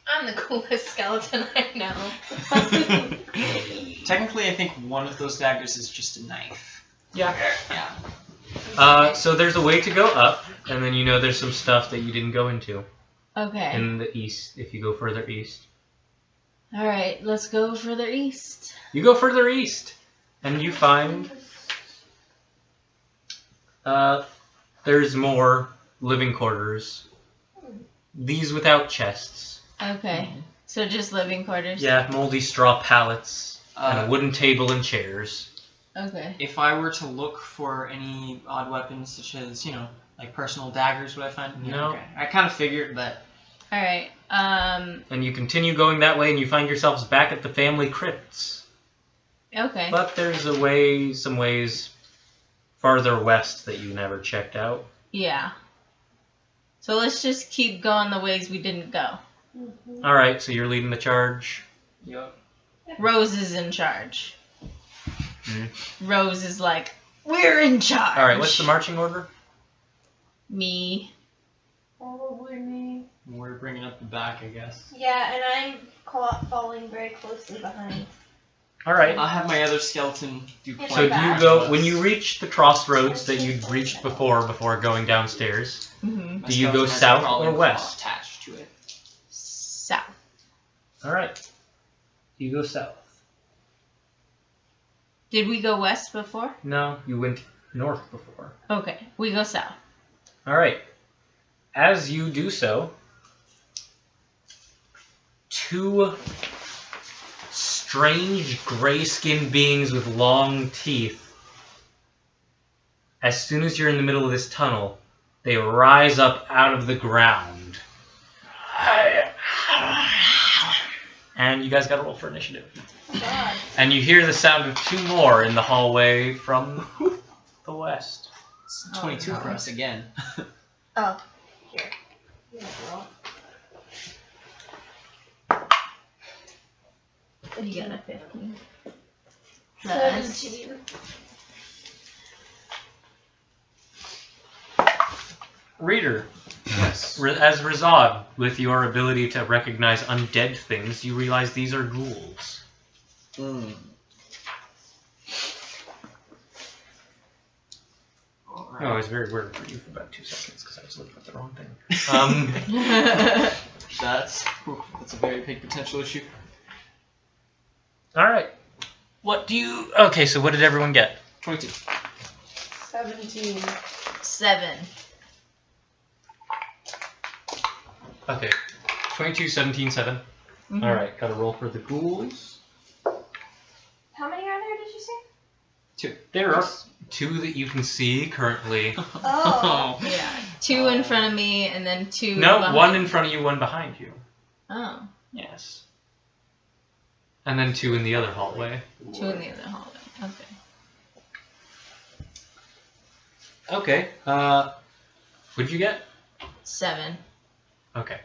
I'm the coolest skeleton I know. away. Technically, I think one of those daggers is just a knife. Yeah. Yeah. So there's a way to go up, and then you know there's some stuff that you didn't go into Okay. in the east if you go further east. All right. Let's go further east. You go further east, and you find there's more living quarters. These without chests. Okay. So just living quarters. Yeah, moldy straw pallets and a wooden table and chairs. Okay. If I were to look for any odd weapons, such as, like personal daggers, would I find? Yeah, No. Okay. I kind of figured, but All right. And you continue going that way, and you find yourselves back at the family crypts. Okay. But there's some ways farther west that you never checked out. Yeah. So let's just keep going the ways we didn't go. All right, so you're leading the charge. yep. Rose is in charge. Mhm. Rose is like, we're in charge. All right, what's the marching order? Me. Probably me. We're bringing up the back, I guess. Yeah, and I'm following very closely behind. All right. I'll have my other skeleton do So So point do you back go to us. when you reach the crossroads that you'd reached before going downstairs? Mm-hmm. My do you go skeleton has a south crawling or claw west? attached to it. South. All right. You go south. Did we go west before? No, you went north before. Okay, we go south. All right. As you do so, two strange gray-skinned beings with long teeth. As soon as you're in the middle of this tunnel, they rise up out of the ground. And you guys got to roll for initiative. God. And you hear the sound of two more in the hallway from the west. It's 22 for us again. Oh, here. You got a 15. 17. Reader, Yes. as Razad, with your ability to recognize undead things, you realize these are ghouls. Mm. Oh, it was very weird for you for about 2 seconds because I was looking at the wrong thing. That's a very big potential issue. All right. What do you... Okay, so what did everyone get? 22. 17. 7. Okay. 22, 17, 7. Mhm. All right, got to roll for the ghouls. How many are there, did you say? 2. There are 2 that you can see currently. Oh. Yeah, 2 in front of me and then 2 No, behind. 1 in front of you, 1 behind you. Oh, Yes. And then 2 in the other hallway. 2 in the other hallway. Okay. Okay. What did you get? 7. Okay.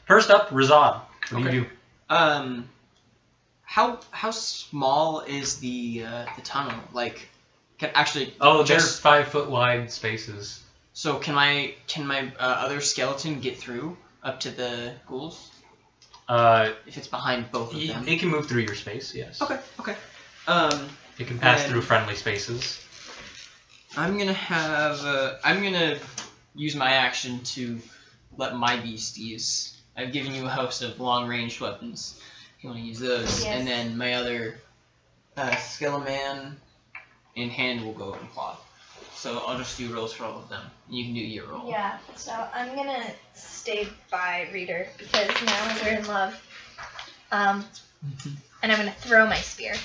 First up, Razad. What do Okay. you do? How small is the tunnel? Like, can actually Oh, they're just 5 foot wide spaces. so can my other skeleton get through up to the ghouls if it's behind both of them? It can move through your space. Yes. Okay. It can pass And- through friendly spaces. I'm gonna use my action to let my beasties. I've given you a host of long-range weapons. If you want to use those, Yes. and then my other skeleman in hand will go in claw. So I'll just do rolls for all of them. You can do your roll. Yeah, so I'm gonna stay by Reader because now we're in love. And I'm gonna throw my spear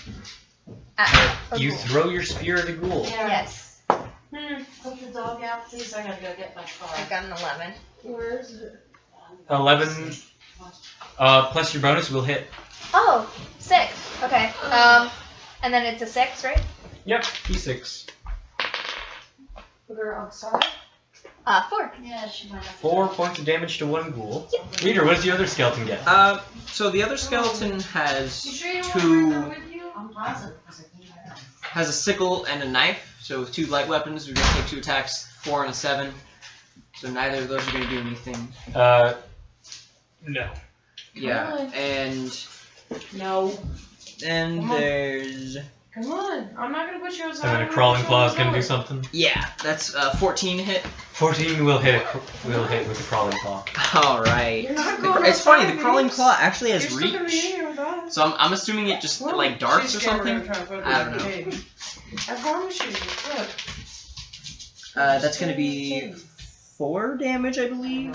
at a You ghoul. throw your spear at a ghoul. Yes, Put the dog out, please. I gotta go get my car. I got an 11. Where is it? 11 plus your bonus will hit. Oh, 6. Okay. And then it's a 6, right? Yep, D6. Put her outside? 4. Yeah, she might have 4 points of damage to one ghoul. Reader, what does the other skeleton get? So the other skeleton has You sure you want to bring her 2 with you? I'm positive. has a sickle and a knife. So with 2 light weapons, we're gonna take 2 attacks, 4 and a 7. So neither of those are gonna do anything. No. Yeah, on. and No. then Come on. there's Come on. I'm not gonna put you outside. And then I'm a gonna crawling put you claw on is going to the do something. yeah, that's 14 hit. 14 will hit. Will hit with the crawling claw. All right. You're not going It's funny. outside, The crawling Reese. claw actually has You're still gonna be reach. here with us. So I'm assuming it just Well, like darts or she's scared we're something. gonna try to put her I in don't the know. cage. I promise you. Look. That's gonna be 4 damage, I believe.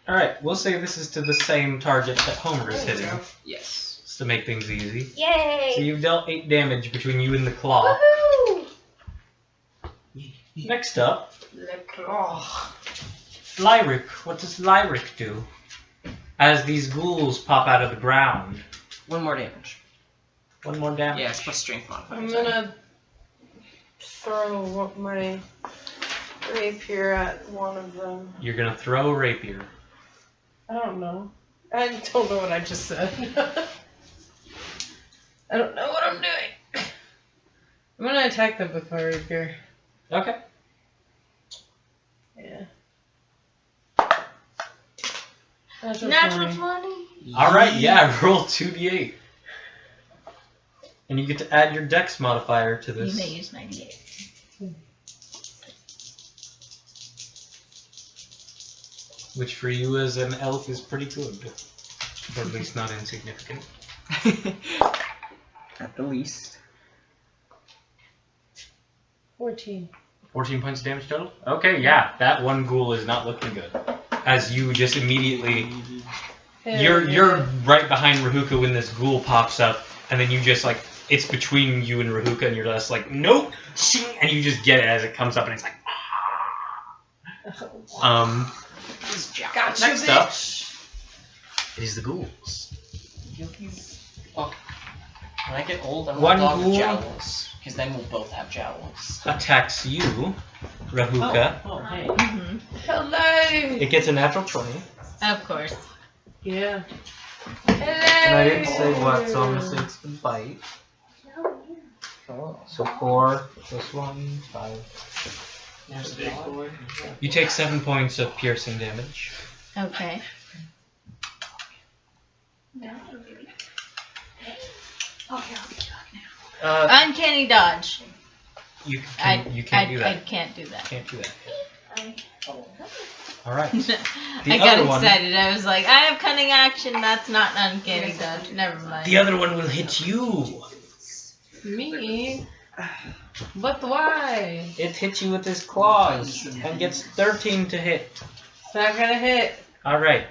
Alright, we'll say this is to the same target that Homer is hitting. Yes. Just to make things easy. So Yay! you've dealt 8 damage between you and the claw. Woohoo! Next up, Le claw. Lyric. What does Lyric do? As these ghouls pop out of the ground. 1 more damage. 1 more damage. Yeah, it's plus strength modifier. I'm gonna throw my rapier at one of them. You're gonna throw a rapier. I don't know. I don't know what I just said. I don't know what I'm doing. I'm gonna attack them with my rapier. Okay. Yeah. Natural Natural 20. 20. Alright, yeah, roll 2d8. And you get to add your dex modifier to You this. may use 98. Which for you as an elf is pretty good. Or at least not insignificant. At the least. 14. 14 points of damage total? Okay, yeah, that one ghoul is not looking good. As you just immediately... You're right behind Rahuka when this ghoul pops up, and then you just like... It's between you and Rahuka, and you're just like, nope! And you just get it as it comes up, and it's like... Gotcha, Next up, it is the ghouls. When I get old, I One want a dog with ghoul. jowls. Because then we'll both have jowls. Attacks you, Rahuka. Oh, hey. Mm-hmm. Hello! It gets a natural 20. Of course. Yeah. And I didn't say what, so I'm going to say it's the bite. So 4 plus 1, 5. There's a big boy. You take 7 points of piercing damage. Okay. Uncanny dodge. You can't do that. I can't do that. Can't do that. Alright. I got excited. I was like, I have cunning action. That's not an uncanny dodge. Never mind. The other one will hit you. Me? But why? It hits you with his claws and gets 13 to hit. It's not gonna hit. Alright.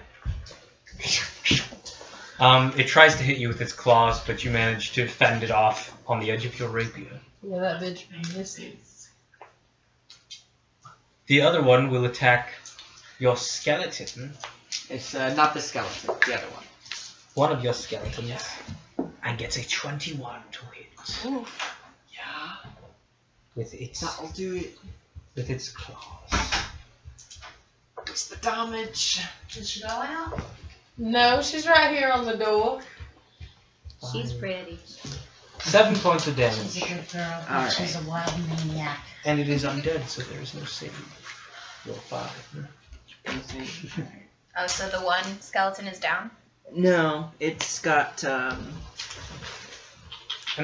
It tries to hit you with its claws, but you manage to fend it off on the edge of your rapier. Yeah, that bitch misses. The other one will attack your skeleton. It's not the skeleton, the other one. One of your skeletons. And gets a 21 to hit. Oof. Yeah. With its That'll do it. with its claws. What's the damage? Did she go out? No, she's right here on the door. She's ready. 7 points of She's a damage. good girl, but Alright. she's a wild maniac. And it is undead, so there is no save. Roll 5. Oh, so the one skeleton is down? No, it's got And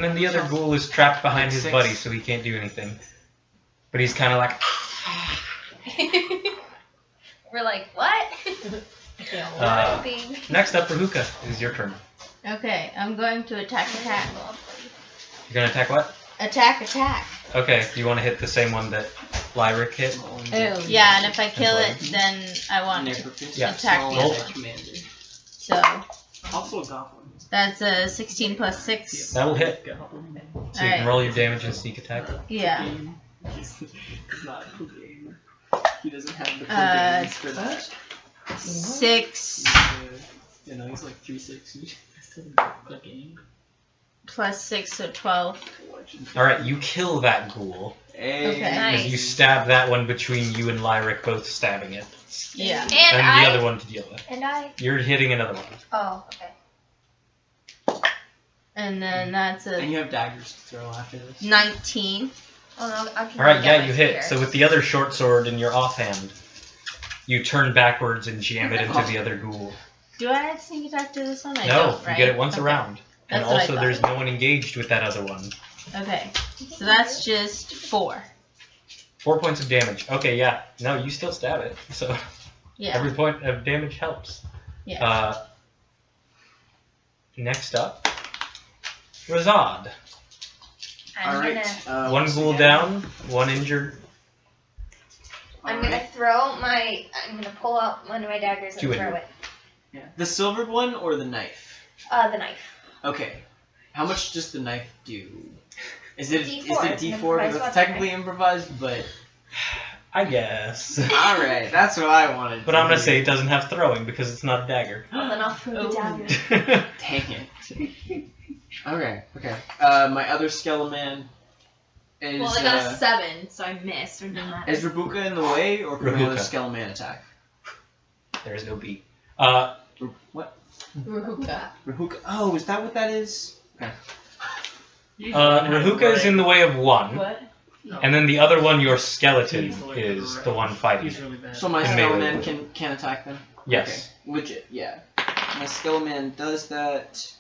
then the other ghoul is trapped behind his 6. buddy, so he can't do anything. But he's kind of like... We're like, what? Being- Next up, Rahuka, it is your turn. Okay, I'm going to attack. You're going to attack what? Attack. Okay, do you want to hit the same one that Lyric hit? Ew. Yeah, and if I kill it, then I want to Yeah. attack the Roll. other one. Commander. So, Also a goblin. that's a 16 plus 6. That will hit. So you can Alright. roll your damage and sneak attack. Yeah. He's not a game. He doesn't have the Uh, games for that. 6 You know, he's like 360. Game. plus 6, so 12. Alright, you kill that ghoul. Okay. As you Nice. stab that one between you and Lyric, both stabbing it. Yeah. And And I. the other one to deal with. And I. You're hitting another one. Oh, okay. And then that's And a you have daggers to throw after this. 19. Oh no, I can Alright, get yeah, my you hit. spear. So with the other short sword in your offhand, you turn backwards and jam it into the other ghoul. Do I have sneak attack to this one? I No, don't, right? you get it once Okay. around. And That's what I also thought. there's no one engaged with that other one. Okay. So that's just 4. 4 points of damage. Okay, yeah. No, you still stab it. So Yeah. every point of damage helps. Yeah. Next up, Razad. I'm gonna. One ghoul down, one injured. I'm gonna throw my. I'm gonna pull out one of my daggers and Two throw injured. it. Yeah. The silvered one or the knife? The knife. Okay. How much does the knife do? Is it D4, D4? it's an Because improvised it's weapon, technically improvised, but I guess. alright, that's what I wanted. But I'm gonna say it doesn't have throwing because it's not a dagger. Well, then I'll throw the Oh. dagger. Dang it. Okay. My other skeleton is. Well, I got a 7, so I missed. Or didn't matter. Is Rabuka in the way, or can my other Rabuka. skeleton attack? There is no beat. What? Rahuka. Rahuka. Oh, is that what that is? Okay. Rahuka is in the way of one, What? and then the other one, your skeleton, is the one fighting. He's really bad. So my And melee. skeleton can attack them. Yes. Okay. Legit. Yeah. My skeleton does that.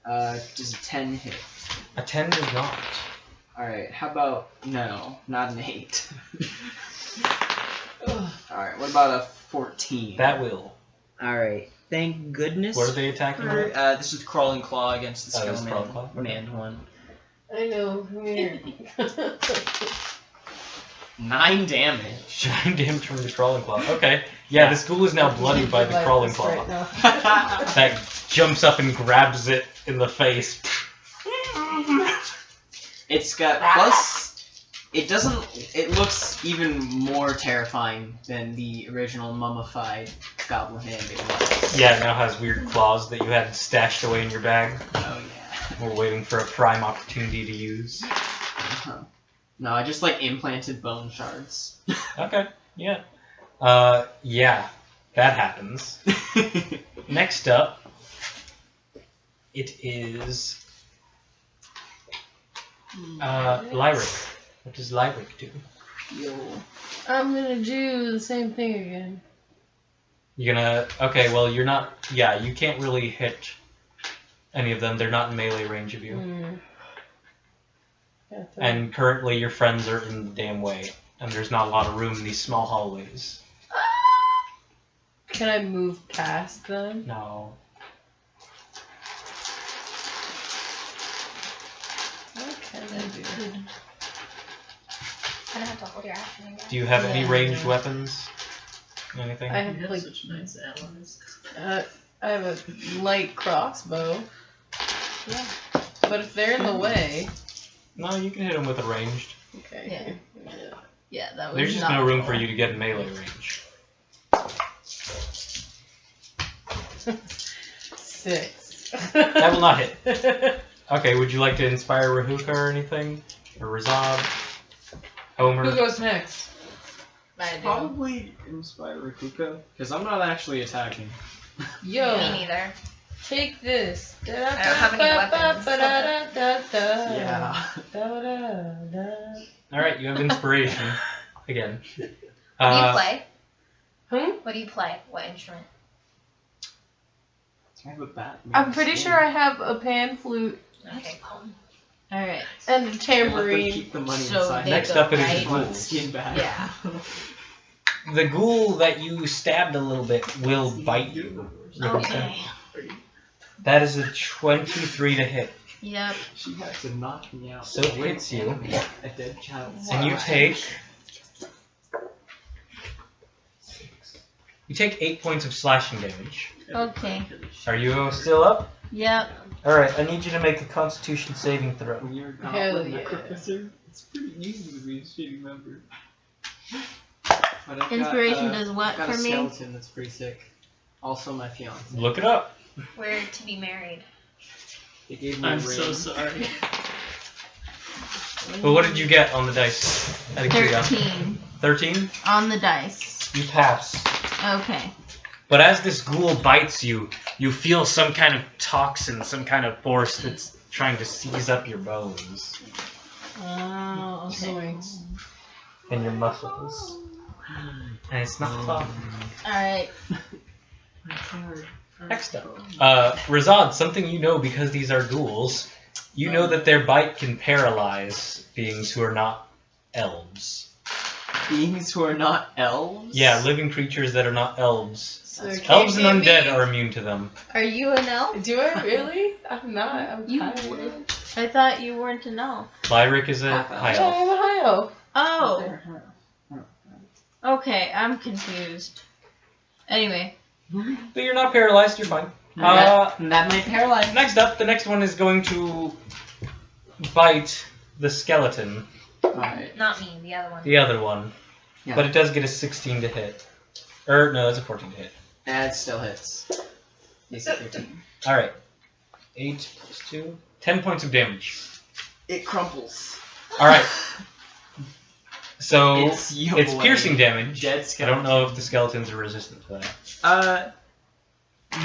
Does a 10 hit? A 10 does not. Alright, how about. No, not an 8. Alright, what about a 14? That will. Alright, thank goodness. What are they attacking with? This is Crawling Claw against the Oh, this is skeleton. Crawling Claw? Okay. Man one. I know. Come here. 9 damage. 9 damage from the crawling claw. Okay. Yeah, this ghoul is now bloodied by the crawling claw. Right now. That jumps up and grabs it in the face. It's got plus. It doesn't. It looks even more terrifying than the original mummified goblin hand it was. Yeah, it now has weird claws that you had stashed away in your bag. Oh yeah. We're waiting for a prime opportunity to use. No, I just like implanted bone shards. Okay, yeah. Yeah, that happens. Next up, it is Lyric. What does Lyric do? Yo. I'm gonna do the same thing again. You're gonna... Okay, well, you're not... Yeah, you can't really hit any of them. They're not in melee range of you. Yeah, And currently your friends are in the damn way. And there's not a lot of room in these small hallways. can I move past them? No. What can I do? I don't have to hold your action again. Do you have any Yeah. ranged weapons? Anything? I have like such nice allies. I have a light crossbow. Yeah. But if they're in the way, No, you can hit them with a ranged. okay. Yeah, that was There's just not no room cool. for you to get in melee range. 6. That will not hit. Okay, would you like to inspire Rahuka or anything? Or Razab? Homer? Who goes next? I do. Probably inspire Rakuka, because I'm not actually attacking. Yo, Me neither. take this. I don't have any weapons. Yeah. Alright, you have inspiration. Again. What do you play? Hmm? What do you play? What instrument? I have a bat. I'm pretty sure I have a pan flute Okay, cool. Alright. and a Let them tambourine. keep the money So inside. they Next go up it is right- ghouls. Skin bag. Yeah. The ghoul that you stabbed a little bit will bite you. Okay. That is a 23 to hit. Yep. She had to knock me out. So it hits you. A dead child. And you take... You take 8 points of slashing damage. Okay. Are you still up? Yep. Alright, I need you to make a constitution saving throw. When you're a Hell goblin yeah. professor, it's pretty easy to be a shitty member. But I've Inspiration got, does what I've got for a me? skeleton that's pretty sick. Also my fiance. Look it up. We're to be married. They gave me a I'm ring. so sorry. But what did you get on the dice? Out of curiosity. 13 13? on the dice. You pass. Okay. But as this ghoul bites you, you feel some kind of toxin, some kind of force that's trying to seize up your bones Oh, okay. Zoinks. and your muscles. And it's not fun. Alright. Next up. Razad, something you know because these are ghouls. You know that their bite can paralyze beings who are not elves. Beings who are not elves? Yeah, living creatures that are not elves. So it can't Elves and get me. undead are immune to them. Are you an elf? Do I really? I'm not. I'm You tired. I thought you weren't an elf. Lyric is a high Yeah, elf. I'm a high elf. Oh. Okay, I'm confused. Anyway. But you're not paralyzed, you're fine. That might paralyze. Next up, the next one is going to bite the skeleton, Alright. Not me, the other one. the other one. Yeah. But it does get a 16 to hit. Or, no, it's a 14 to hit. And it still hits. It's a 13. Alright. 8 plus 2. 10 points of damage. It crumples. Alright. So, It's it's piercing damage. Dead I skeleton. don't know if the skeletons are resistant to that.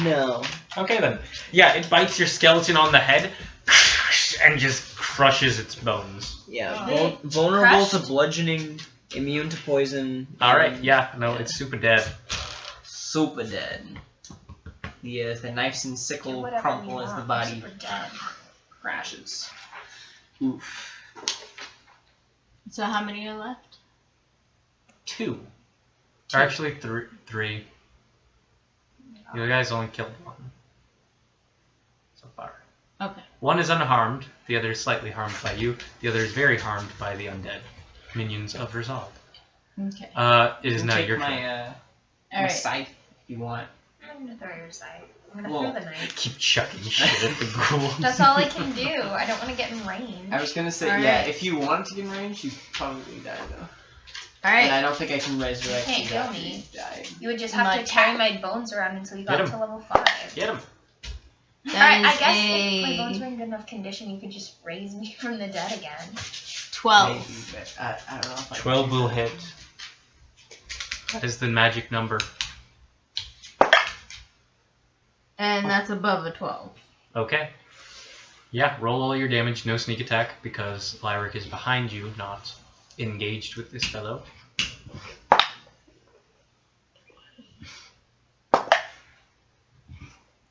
No. Okay then. Yeah, it bites your skeleton on the head and just crushes its bones. Yeah, They vulnerable to crushed? bludgeoning, immune to poison. Alright, yeah, no, it's super dead. Super dead. The knives and Do sickle whatever crumple you as the want, body super dead. crashes. Oof. So how many are left? 2. Or actually 3. You guys only killed 1. So far. Okay. 1 is unharmed, the other is slightly harmed by you, the other is very harmed by the undead. Minions of Razad. Okay. It is You can now take your my, turn. my Alright. scythe if you want. I'm gonna throw your side. I'm gonna Whoa. throw the knife. Keep chucking shit at the ghoul. That's all I can do. I don't want to get in range. I was gonna say, All yeah, right. if you wanted to get in range, you'd probably die though. Alright. And I don't think I can resurrect You can't you kill after me. you die. You would just have My to carry my bones around until you Get got 'em. to level 5. Get him. Alright, I That guess is if my bones were a in good enough condition, you could just raise me from the dead again. 12. Maybe, but I don't know if I can 12 do will that. hit. That is the magic number. And that's above a 12. Okay. Yeah, roll all your damage, no sneak attack, because Lyric is behind you, not engaged with this fellow.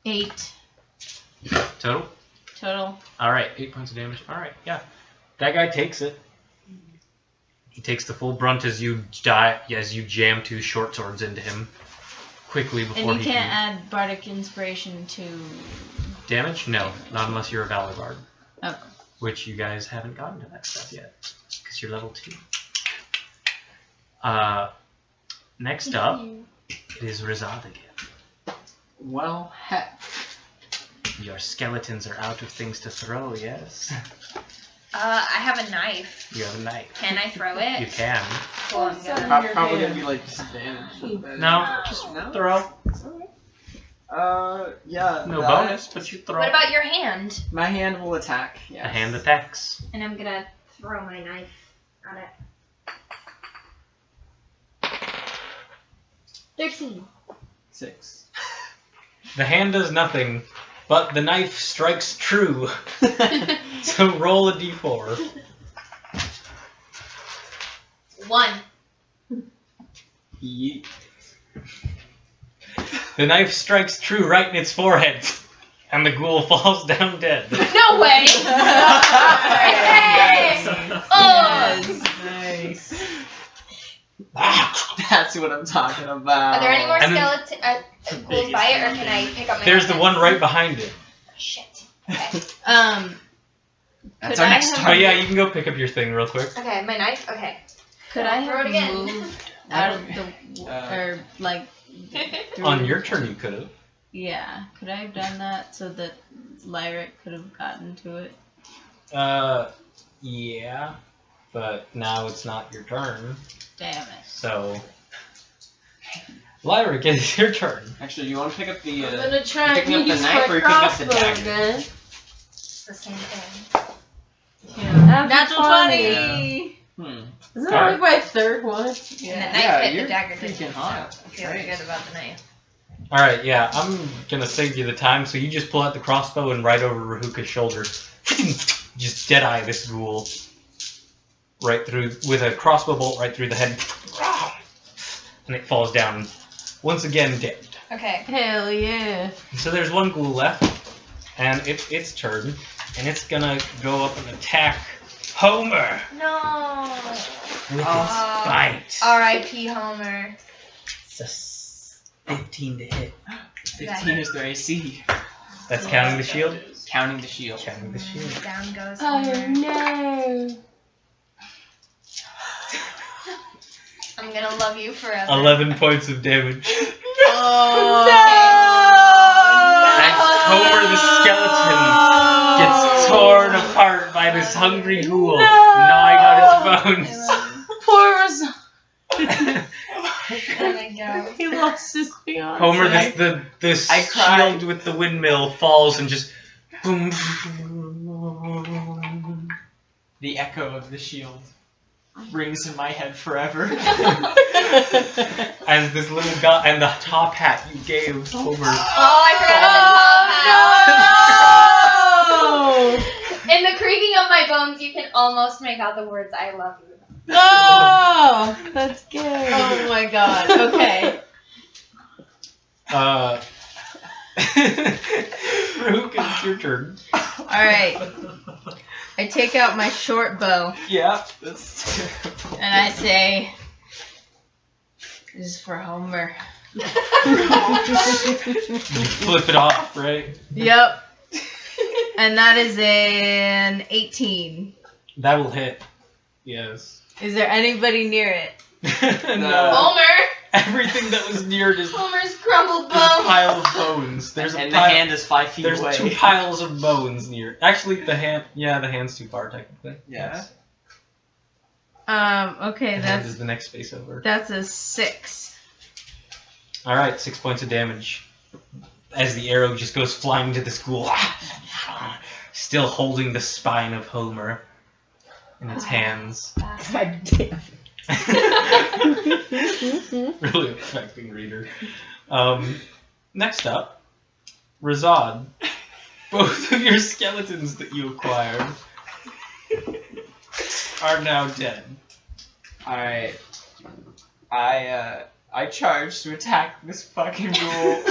Eight Total? total. Alright, 8 points of damage. Alright, yeah. That guy takes it. He takes the full brunt as you die, as you jam 2 short swords into him quickly before And you he can't can... add Bardic Inspiration to... Damage? No, not unless you're a Valor Bard. Oh. Which you guys haven't gotten to that stuff yet, because you're level 2. Next up, it is Rizad again. Well, heck. Your skeletons are out of things to throw, yes? I have a knife. You have a knife. Can I throw it? You can. Cool, I'm gonna. Probably gonna be like disadvantage. No, just No? throw. Yeah. No that- bonus, but you throw. What about your hand? My hand will attack. A Yes. hand attacks. And I'm gonna throw my knife at it. 13. 6. The hand does nothing, but the knife strikes true. So roll a d4. 1. Yeet. The knife strikes true right in its forehead, and the ghoul falls down dead. No way! Oh! Nice. That's what I'm talking about. Are there any more And then- skeleton ghouls by it, or can I pick up my There's the weapons? one right behind it. Shit. Okay. That's Could our I next have- Oh target. yeah, you can go pick up your thing real quick. Okay, my knife? Okay. Could I Throw it have again. moved out of the... or, like... through- On your turn, you could have. Yeah. Could I have done that so that Lyric could have gotten to it? Yeah, but now it's not your turn, Damn it. so. Lyric, it's your turn. Actually, you want to pick up the? I'm gonna try and picking up the use knife my or you picking up the crossbow dagger? again. It's the same thing. Natural 20! Isn't that like my third one? And the Yeah. knife Yeah, hit you're the dagger. freaking didn't it? hot. So I feel Great. good about the knife. Alright, yeah, I'm gonna save you the time, so you just pull out the crossbow and right over Rahuka's shoulder. Just deadeye this ghoul. Right through, with a crossbow bolt right through the head. And it falls down, once again dead. Okay. Hell yeah. So there's one ghoul left, and it's its turn, and it's gonna go up and attack Homer No. with its bite. R.I.P. Homer. It's a 15 to hit. 15 is their AC. That's counting the shield? Counting the shield. Counting the shield. Down goes Oh Homer. no. I'm gonna love you forever. 11 points of damage. Oh As Homer the skeleton gets torn apart by this hungry ghoul, gnawing on its bones. Poor Rizal. Oh my god. He lost his fiance. Homer, this I cried. shield with the windmill falls and just boom. The echo of the shield rings in my head forever. As this little guy and the top hat you gave Homer. Oh, I forgot about the top hat. In the creaking of my bones, you can almost make out the words "I love you." Oh, that's good. Oh my god. Okay. Rook, it's your turn. Alright. I take out my short bow Yeah, that's terrible. and I say, "This is for Homer." You flip it off, right? Yep. And that is an 18. That will hit. Yes. Is there anybody near it? No. Homer! Everything that was near this Homer's crumbled bones! pile of bones. There's and a the pile, hand is 5 feet There's away. 2 piles of bones near. Actually, the hand. Yeah, the hand's too far technically. Yeah. Yes. Okay, The hand is the next space over. that's a 6. All right, 6 points of damage. As the arrow just goes flying to the school, still holding the spine of Homer in its hands. God damn. Really affecting reader. Next up, Razad. Both of your skeletons that you acquired are now dead. Alright. I charge to attack this fucking ghoul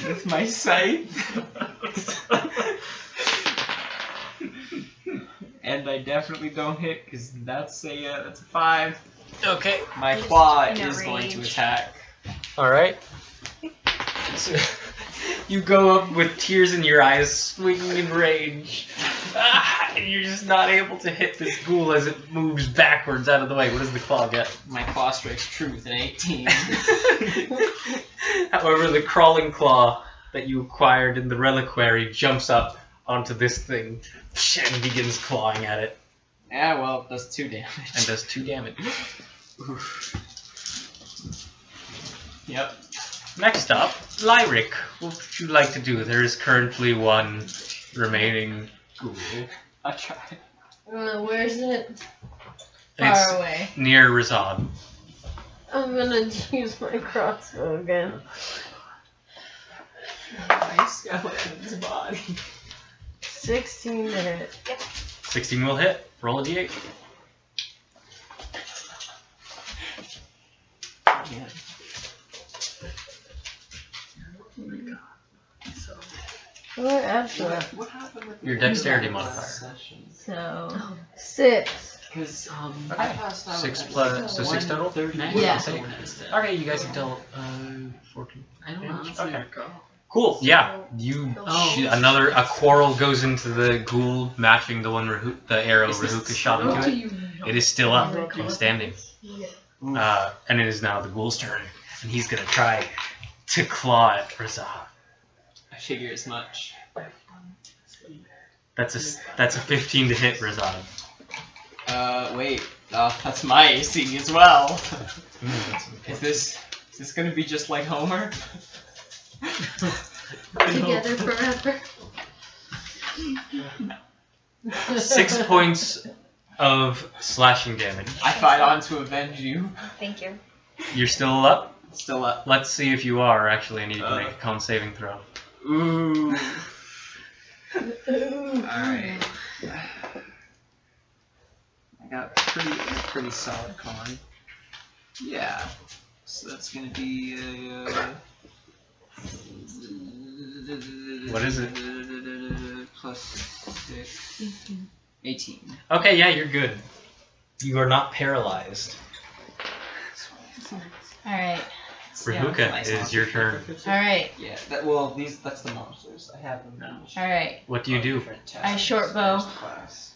with my scythe. And I definitely don't hit because that's a 5. Okay. My claw in a is going to rage. attack. All right. So, you go up with tears in your eyes, swinging in rage, and you're just not able to hit this ghoul as it moves backwards out of the way. What does the claw get? My claw strikes true with an 18. However, the crawling claw that you acquired in the reliquary jumps up onto this thing and begins clawing at it Yeah, well, it does 2 damage. and does 2 damage. Oof. Yep. Next up, Lyric. What would you like to do? There is currently 1 remaining ghoul. I tried. Where's it? It's Far away. near Razad. I'm gonna use my crossbow again. My skeleton's body. 16 to hit. 16 will hit. Roll a d8. Yeah. What after that? What happened with Your dexterity modifier. So, 6. Because Okay. I passed out 6 at plus, so 6 total? 1:30. Yeah. Okay, you guys have dealt 14 I don't damage. honestly Okay. recall. Cool. Yeah, you a quarrel goes into the ghoul, matching the one the arrow Is this Rahuka shot into it. It is still up and standing, and it is now the ghoul's turn, and he's gonna try to claw at Razad. I figure as much. That's a 15 to hit Razad. Wait. That's my AC as well. That's Is this gonna be just like Homer? Together forever. 6 points of slashing damage. I fight on to avenge you. Thank you. You're still up. Still up. Let's see if you are. Actually, I need you to make a con saving throw. Ooh. Alright. I got pretty solid con. Yeah. So that's gonna be What is it? Plus 6. 18. Okay, yeah, you're good. You are not paralyzed. alright. Rahuka, nice it is your turn. Alright, Yeah, that's the monsters. I have them now. alright. What do you do? I short bow. Class.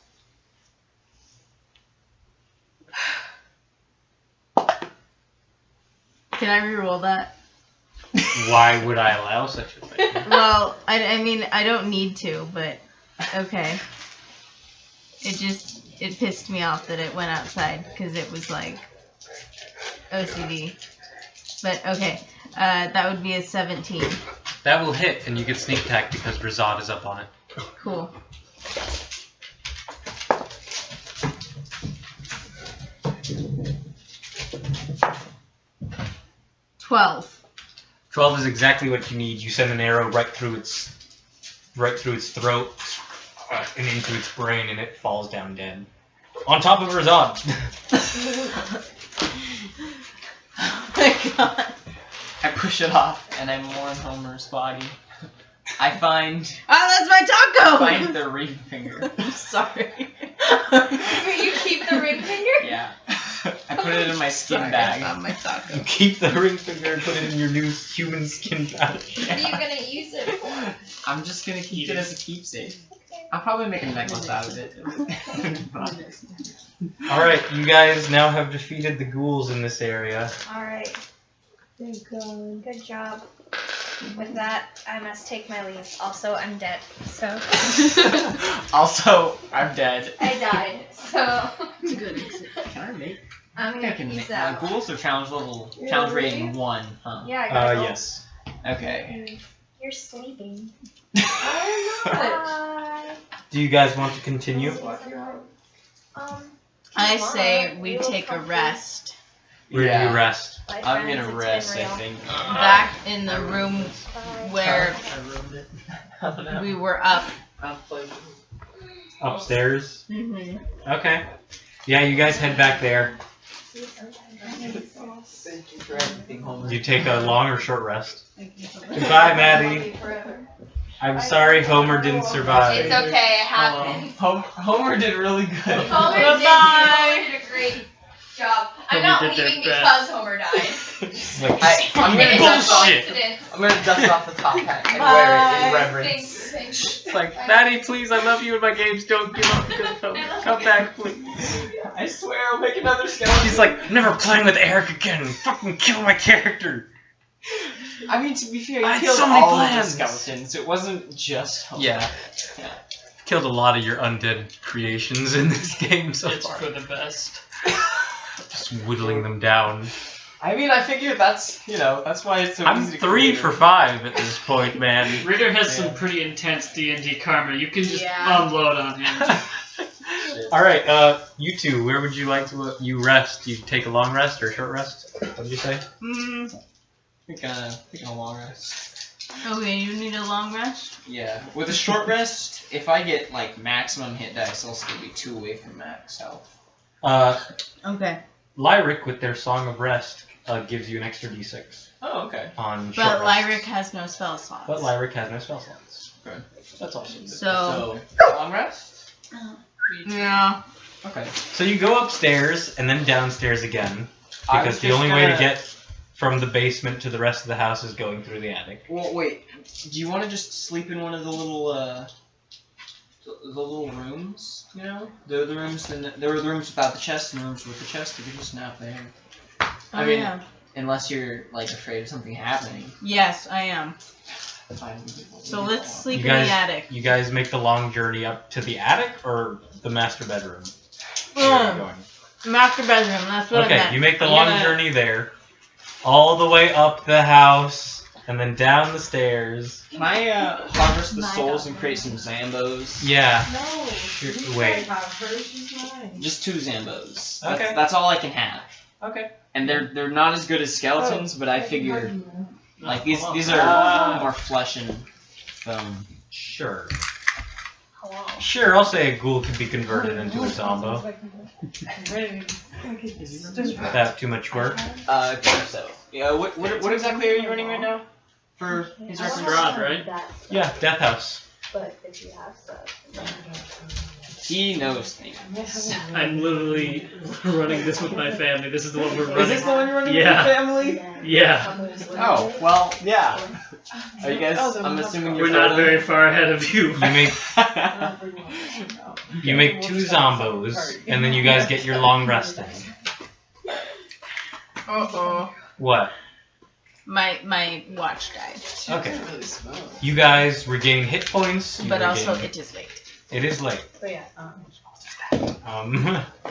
Can I reroll that? Why would I allow such a thing? Well, I mean, I don't need to, but okay. It pissed me off that it went outside because it was like OCD. But okay, that would be a 17. That will hit, and you get sneak attack because Razad is up on it. Cool. $12. 12 is exactly what you need. You send an arrow right through its throat and into its brain, and it falls down dead. On top of Razad. Oh my god. I push it off, and I mourn Homer's body. I find Oh, that's my taco! the ring finger. I'm sorry. You keep the ring finger? Yeah. I put it in my skin Sorry, I bag. found my taco. Keep the ring finger and put it in your new human skin pouch. What are you gonna use it for? I'm just gonna keep it as a keepsake. Okay. I'll probably make a necklace out of it. Alright, you guys now have defeated the ghouls in this area. Alright. Thank God. Good job. With that, I must take my leave. Also, I'm dead. So. Also, I'm dead. I died. So. It's a good exit. Can I make? I'm I gonna can use make. that. Ghouls are challenge Yeah, rating 1, huh? Yeah, I got Yes. Okay. You're sleeping. Bye. Do you guys want to continue? I say we take a rest Where do you rest? I'm gonna rest, I think. back in the room where I ruined it. we were up. Upstairs? Mm-hmm. Okay. Yeah, you guys head back there. Thank you for everything, Homer. You take a long or short rest. Goodbye, Maddie. I'm sorry Homer didn't survive. It's okay, it happened. Homer did really good. Homer Goodbye. did a great job. I'm Homer not did leaving their because Homer died. Like, I'm gonna It is dust a off. coincidence. I'm gonna dust off the top hat and wear it in reverence. Thanks, thanks. it's like, Maddie, please, I love you in my games. Don't give up. Come back, please. I swear I'll make another skeleton. He's like, never playing with Eric again. Fucking kill my character. I mean, to be fair, I you had killed so many all of the plans. skeletons. It wasn't just Homer. Yeah. Killed a lot of your undead creations in this game so It's far. for the best. Just whittling them down. I mean, I figure that's, that's why it's so I'm easy to 3 create for it. 5 at this point, man. Ritter has some Yeah. pretty intense D&D karma. You can just Yeah. unload on him. Alright, you two, where would you like to you rest? You take a long rest or a short rest? What did you say? Taking a long rest. Okay, you need a long rest? Yeah. With a short rest, if I get, maximum hit dice, I'll still be 2 away from max health. Okay. Lyric, with their Song of Rest, gives you an extra d6 Oh, okay. on short But rest. Lyric has no spell slots. But Lyric has no spell slots. Okay. That's awesome. So, long rest? yeah. Okay. So you go upstairs and then downstairs again, I because was the just only way to gonna- get from the basement to the rest of the house is going through the attic. Well, wait. Do you want to just sleep in one of the little, the little rooms? The rooms. There were the rooms without the chest and the rooms with the chest. You could just nap there. Oh, yeah. Unless you're afraid of something happening. Yes, I am. Fine. So let's sleep You in guys- the attic. You guys make the long journey up to the attic or the master bedroom? Where are you going? Master bedroom, that's what I Okay, meant. you make the I'm long gonna- journey there, all the way up the house, and then down the stairs. Can I harvest the souls and create some Zambos? Yeah. No. Sure, You wait. can't have her, she's mine. Just 2 Zambos. Okay. That's all I can have. Okay. And they're not as good as skeletons, but I figure these are Ah. more flesh and bone. Sure. Hello. Sure, I'll say a ghoul could be converted into a zombo without too much work. So yeah. What exactly are you running right now? For his reference. Strahd, right? Yeah, Death House. But if you have stuff. He knows things. I'm literally running this with my family. This is the one we're running. Is this the one you're running Yeah. with your family? Yeah. Oh, well, yeah. Are you guys? I'm assuming you're We're not very far ahead of you. You make 2 zombos, and then you guys get your long rest in. Uh-oh. What? My watch died. Okay. You guys regain hit points. You But also, regain- it is late. it is late. So yeah,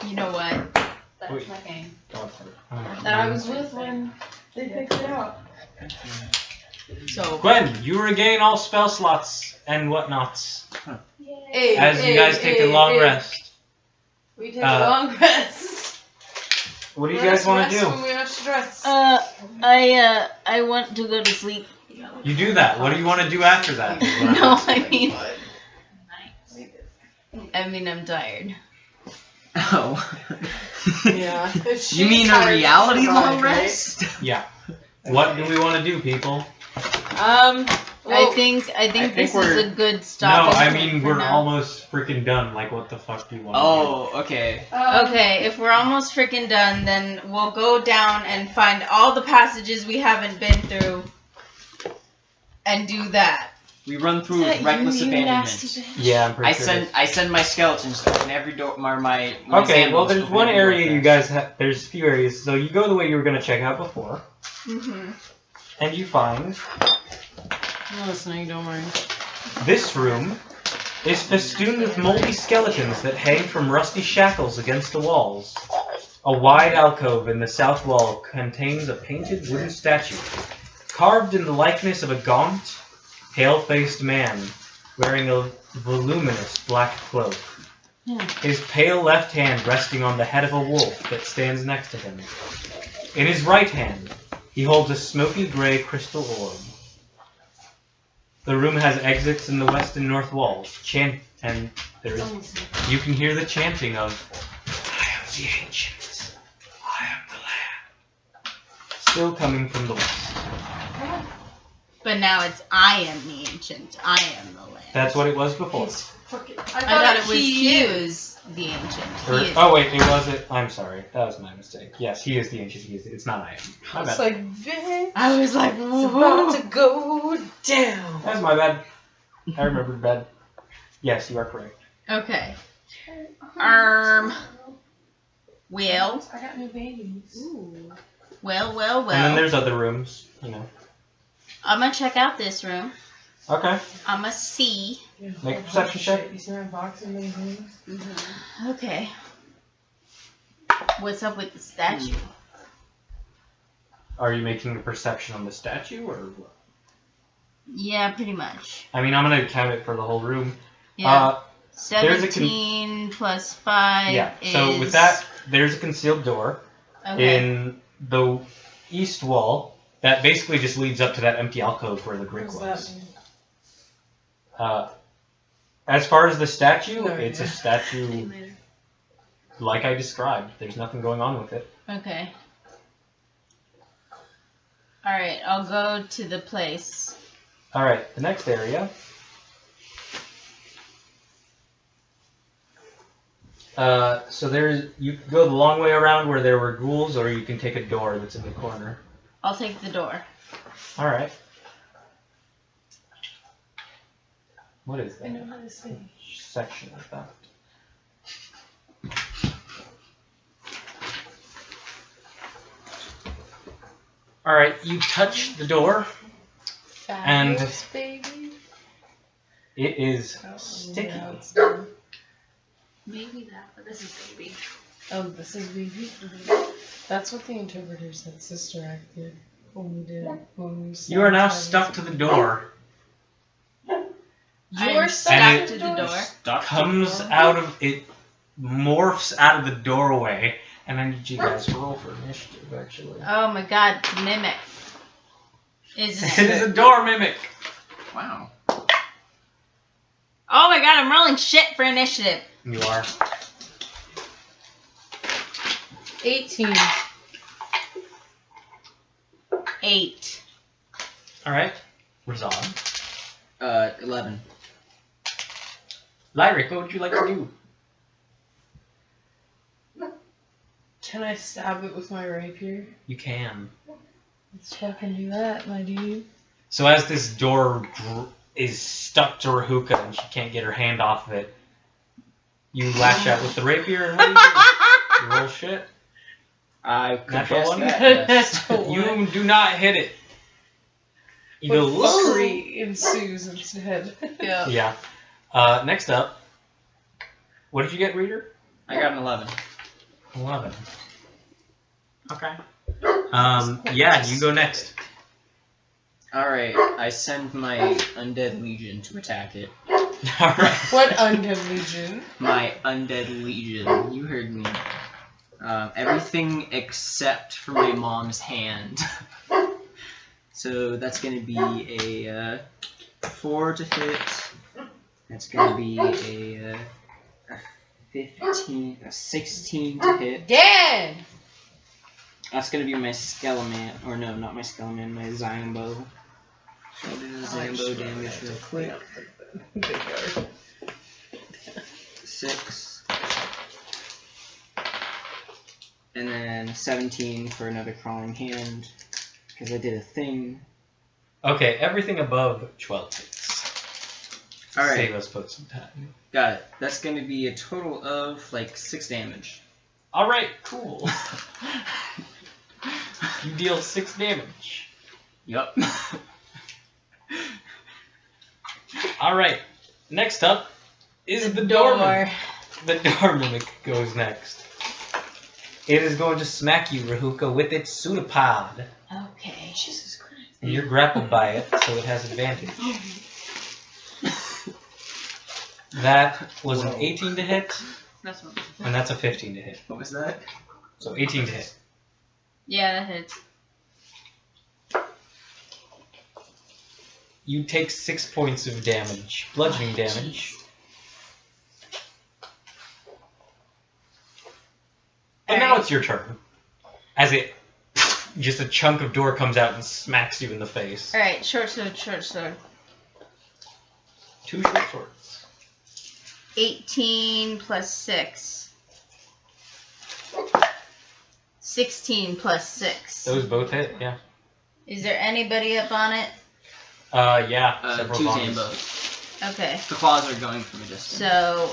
You know what? that's Wait. my game. That I was with when they picked it out. So, Gwen, you regain all spell slots and whatnots Hey, as you guys take a long rest. We take a long rest. What do you guys want to When do? we have stress. I want to go to sleep. You do that. What do you want to do after that? is what I'm No, asking. I mean, I'm tired. Oh. Yeah. If You she's mean a tired, reality she's long tired, right? rest? Yeah. What do we want to do, people? I think this we're- is a good No, stop. I mean we're almost freaking done. Like, what the fuck do you want? Oh, okay. Okay, if we're almost freaking done, then we'll go down and find all the passages we haven't been through and do that. We run through Is with that reckless you, nasty abandonment. bitch? Yeah, I'm pretty I sure. send my skeletons to open every door. My Okay, well, Zambos there's open one every door area for you us. guys have. There's a few areas. So you go the way you were going to check out before, Mm-hmm. and you find I'm listening, don't worry. this room is festooned with moldy skeletons that hang from rusty shackles against the walls. A wide alcove in the south wall contains a painted wooden statue, carved in the likeness of a gaunt, pale-faced man wearing a voluminous black cloak. His pale left hand resting on the head of a wolf that stands next to him. In his right hand, he holds a smoky gray crystal orb. The room has exits in the west and north walls. And you can hear the chanting of, "I am the ancient. I am the land." Still coming from the west. But now it's I am the ancient. I am the land. That's what it was before. I thought it was he is the ancient. Or- He is. oh wait, it wasn't. I'm sorry, that was my mistake. Yes, he is the ancient. He is. It's not I am. My It's bad. like, bitch, I was like, it's about to go down. That's my bad. I remembered bad. Yes, you are correct. okay. Well, I got new babies. well. And then there's other rooms, you know. I'm gonna check out this room. Okay. I'm gonna see. Make a perception check. You see my box of many things? Okay. What's up with the statue? Are you making a perception on the statue, or what? Yeah, pretty much. I mean, I'm gonna count it for the whole room. Yeah. there's a 17 plus 5 Yeah. is... So with that, there's a concealed door Okay. in the east wall that basically just leads up to that empty alcove where the brick What's was. that? As far as the statue, No, it's a yeah. statue like I described. There's nothing going on with it. Okay. Alright, I'll go to the place. Alright, the next area. So you can go the long way around where there were ghouls, or you can take a door that's in the corner. I'll take the door. Alright. What is I know that how to say. section of that? Alright, you touch the door. And- Fabulous, baby. It is Oh, sticky. yeah, it's done. Maybe that, but this is baby. Oh, this is baby. That's what the interpreter said Sister Act did when we You are now started stuck to the door. You're And stuck it to the door. Stuck to Comes the door. out of it, morphs out of the doorway, and I need you guys to roll for initiative. Actually, Oh my god, it's a mimic. Isn't it it? is a door mimic. Wow. Oh my god, I'm rolling shit for initiative. You are. 18. 8. All right, Razan. 11. Lyric, what would you like to do? Can I stab it with my rapier? You can. Let's fucking do that, my dude. So as this door is stuck to Rahuka and she can't get her hand off of it, you lash out with the rapier and what do you do? You roll shit. I could Natural guess one? that, yes. You do not hit it. You But go, "Whoa." fuckery ensues instead. Yeah. Yeah. Next up, what did you get, Reader? I got an 11. 11. Okay. Yeah, you go next. Alright, I send my undead legion to attack it. Alright. What undead legion? My undead legion. You heard me. Everything except for my mom's hand. So that's gonna be a 4 to hit. That's gonna be a 16 to hit. Dead! That's gonna be my Skeleman, or no, not my Skeleman, my Zombo. So I'll do the Zombo damage real quick. 6. And then 17 for another crawling hand, because I did a thing. Okay, everything above 12 hits. All right. Save us both some time. Got it. That's going to be a total of like 6 damage. All right, cool. You deal 6 damage. Yup. All right. Next up is the door. door. The door mimic goes next. It is going to smack you, Rahuka, with its pseudopod. Okay. Jesus Christ. And you're grappled by it, so it has advantage. That was an 18 to hit, That's what. and that's a 15 to hit. What was that? So 18 to hit. Yeah, that hits. You take 6 points of damage, bludgeoning damage. And now it's your turn. As just a chunk of door comes out and smacks you in the face. Alright, short sword, short sword. 2 short swords. 18 plus 6. 16 plus 6. Those both hit, yeah. Is there anybody up on it? Yeah, several 2 bombs. Zambos. Okay. The claws are going from a distance. So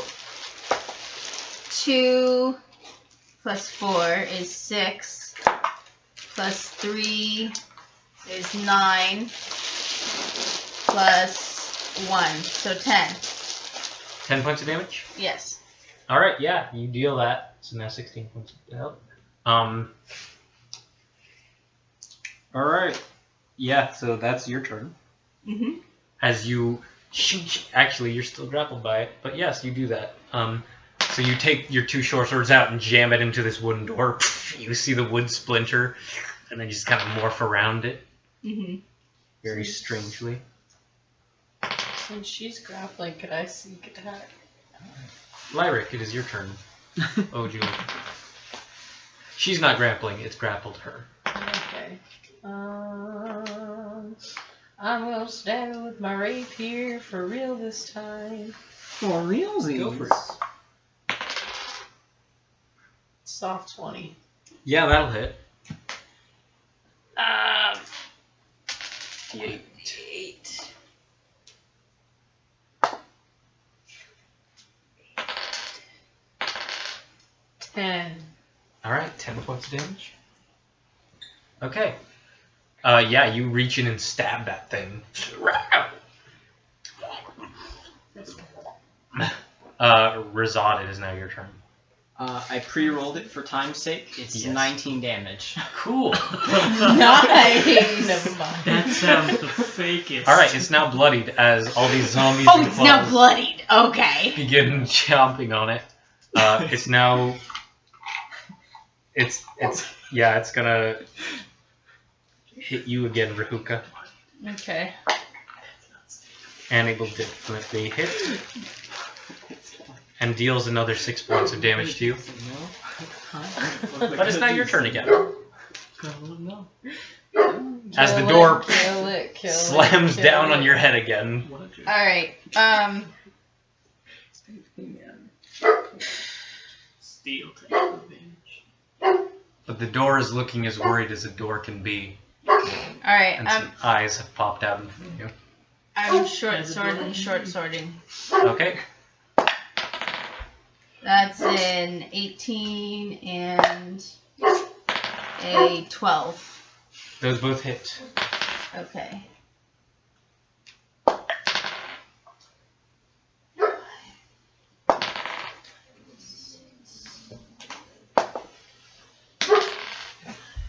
2 plus 4 is 6. Plus 3 is 9. Plus 1. So 10. 10 points of damage? Yes. Alright, yeah, you deal that. So now 16 points of health. Alright. Yeah, so that's your turn. Mm-hmm. As you... Actually, you're still grappled by it, but yes, you do that. So you take your 2 short swords out and jam it into this wooden door. You see the wood splinter, and then just kind of morph around it. Mm-hmm. Very strangely. Since she's grappling, could I sneak attack? Lyric, it is your turn. Oh, Julie. She's not grappling, it's grappled her. Okay. I'm gonna stab it with my rapier for real this time. For realsies. Go for it. Soft 20. Yeah, that'll hit. 8. Alright, 10 points of damage. Okay. Yeah, you reach in and stab that thing. Razad, it is now your turn. I pre-rolled it for time's sake. It's Yes. 19 damage. Cool. Nice. Never mind. That sounds the fakest. Alright, it's now bloodied as all these zombies Oh, and it's now claws bloodied. Okay. begin chomping on it. It's now... It's gonna hit you again, Rahuka. Okay. And it will definitely hit. And deals another 6 points of damage to you. But it's now your turn again. As the door Kill it, slams down on your head again. Alright. Steel take advantage. But the door is looking as worried as a door can be. Alright. And some eyes have popped out in front of you. I'm short swording. Okay. That's an 18 and a 12. Those both hit. Okay.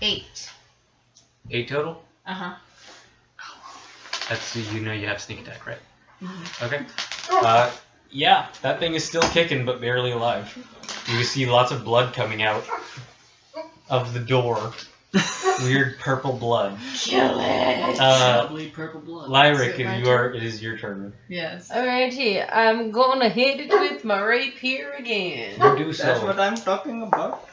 Eight. 8 total? Uh-huh. That's, you know you have sneak attack, right? Mhm. Okay. Yeah, that thing is still kicking, but barely alive. You see lots of blood coming out of the door. Weird purple blood. Kill it! Lovely purple blood. Lyric, Is it my it is your turn. Yes. Alrighty, I'm gonna hit it with my rapier again. You do so. That's what I'm talking about.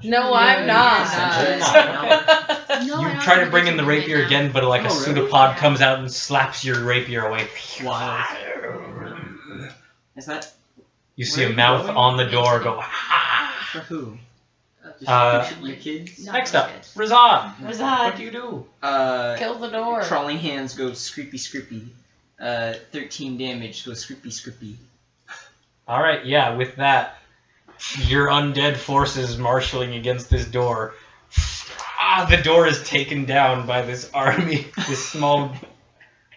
No, I'm not. Essentially No, You I don't try to think bring it's in the a good rapier now. again, but like a Oh, really? pseudopod comes out and slaps your rapier away. Is that You see Where a are you mouth going? on the door go. "Ah." for who? Your kids? No, Next I'm up, good. Razan. Razan. What do you do? Kill the door. Crawling hands go screepy screepy. 13 damage. Go scrippy. Alright, yeah, with that, your undead forces marshaling against this door. The door is taken down by this army, this small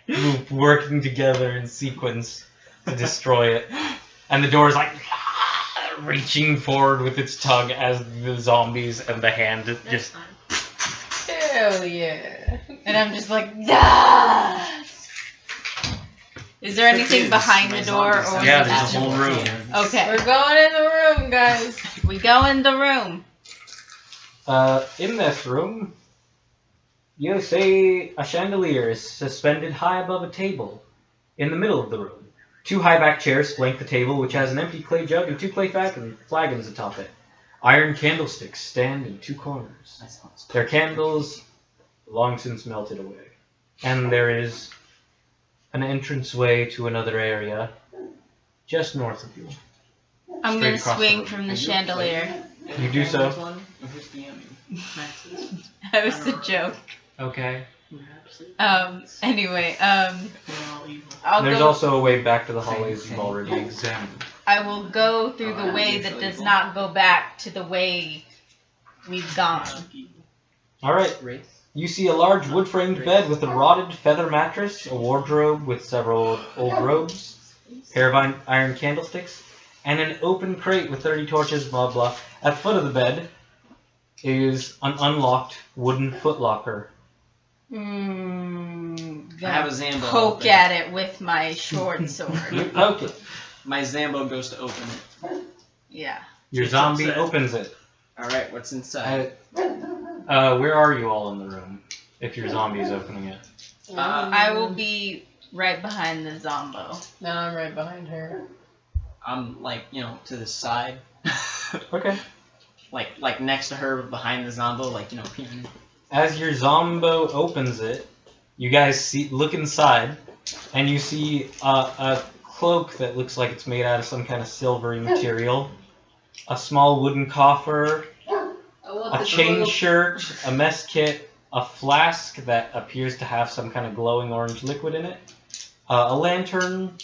group working together in sequence to destroy it. And the door is like reaching forward with its tongue as the zombies and the hand just. Hell yeah. And I'm just like, ah! Is there anything Is behind my the door, or zombies is Yeah, it there's a whole room. Okay, We're going in the room, guys. we go in the room. In this room, you see a chandelier is suspended high above a table in the middle of the room. 2 high-back chairs flank the table, which has an empty clay jug and 2 clay flagons atop it. Iron candlesticks stand in 2 corners. Their candles long since melted away. And there is an entranceway to another area just north of you. I'm Straight gonna across the swing room. from the chandelier. You do so. That was a joke. Okay. Anyway, We're all evil. I'll There's go. also a way back to the hallways you've already examined. I will go through the way that does not go back to the way we've gone. Alright. You see a large wood-framed bed with a rotted feather mattress, a wardrobe with several old robes, pair of iron candlesticks, and an open crate with 30 torches, blah blah. At the foot of the bed is an unlocked wooden footlocker. I have Gonna a Zambo. poke open. at it with my short sword. You poke it. My Zambo goes to open it. Yeah. Your It's zombie upset. opens it. Alright, what's inside? Where are you all in the room? If your zombie is opening it. I will be right behind the zombo. No, I'm right behind her. I'm like, to the side. Okay. like next to her, behind the Zombo, peering. As your zombo opens it, you guys look inside, and you see a cloak that looks like it's made out of some kind of silvery material, a small wooden coffer, a chain shirt, a mess kit, a flask that appears to have some kind of glowing orange liquid in it, a lantern,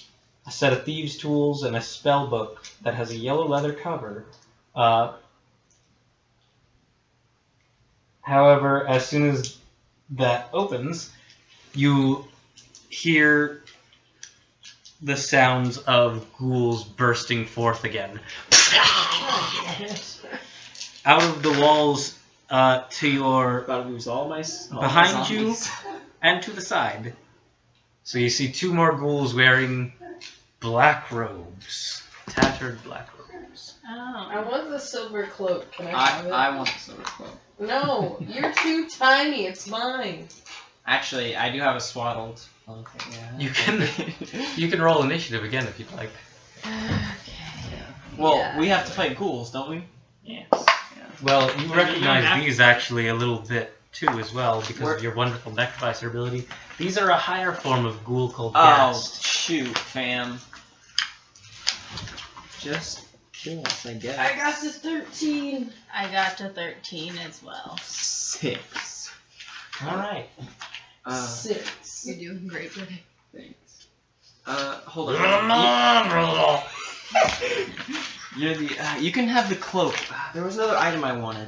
a set of thieves' tools, and a spell book that has a yellow leather cover. However, as soon as that opens, you hear the sounds of ghouls bursting forth again. Out of the walls to your About to lose all my behind you and to the side. So you see 2 more ghouls wearing black robes, tattered black robes. I want the silver cloak. Can I have it? I want the silver cloak. No, you're too tiny. It's mine. Actually, I do have a swaddled. Okay, yeah. You can roll initiative again if you'd like. Well, Yeah. we have to fight ghouls, don't we? Yes. Well, you recognize have- these actually a little bit too as well because of your wonderful necromancer ability. These are a higher form of ghoul called Oh, Ghast. shoot, fam. Just kill us, I guess. I got to 13. I got to 13 as well. 6. Alright. 6. You're doing great with it. Thanks. Hold on. You're the. You can have the cloak. There was another item I wanted.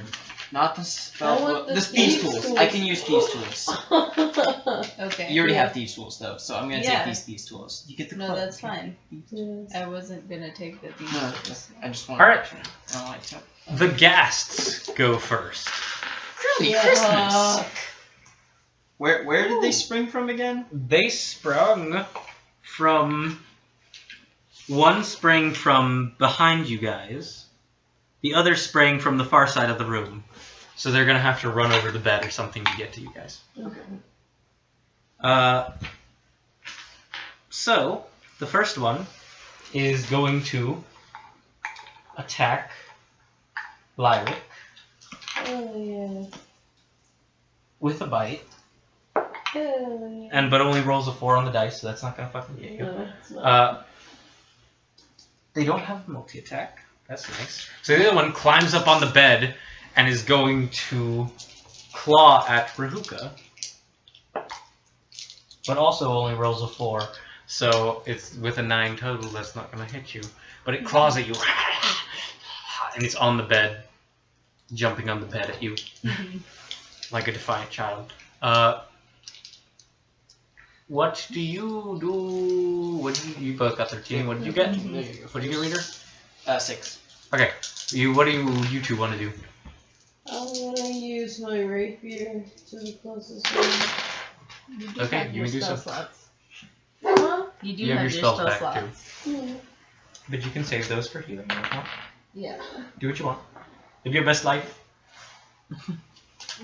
Not the spell I want book. the The thieves thieves' tools. tools. I can use thieves tools. Okay. You already Yeah. have thieves tools though, so I'm gonna Yeah. take these thieves tools. You get the No, cloak. that's fine. Yes. I wasn't gonna take the these. No, I just want. Alright. I don't like to. The Ghasts go first. Really, Yeah. Christmas. Where did they spring from again? They sprung from... One sprang from behind you guys. The other sprang from the far side of the room. So they're going to have to run over the bed or something to get to you guys. Okay. So, the first one is going to attack Lyric Oh, yeah. with a bite. Hell yeah. But only rolls a 4 on the dice, so that's not going to fucking get you. No, it's not. They don't have multi-attack. That's nice. So the other one climbs up on the bed and is going to claw at Rahuka. But also only rolls a 4. So it's with a 9 total, that's not going to hit you. But it claws at you. And it's on the bed. Jumping on the bed at you. Like a defiant child. What do you do? What did you both got 13. What did you get? What did you get, Reader? 6. Okay. What do you two want to do? I'm gonna use my rapier to the closest one. You do Okay, have you your can do spell so. slots. Huh? You do You have have your your spells spell back, slots. But you can save those for healing. Yeah. Do what you want. Live your best life.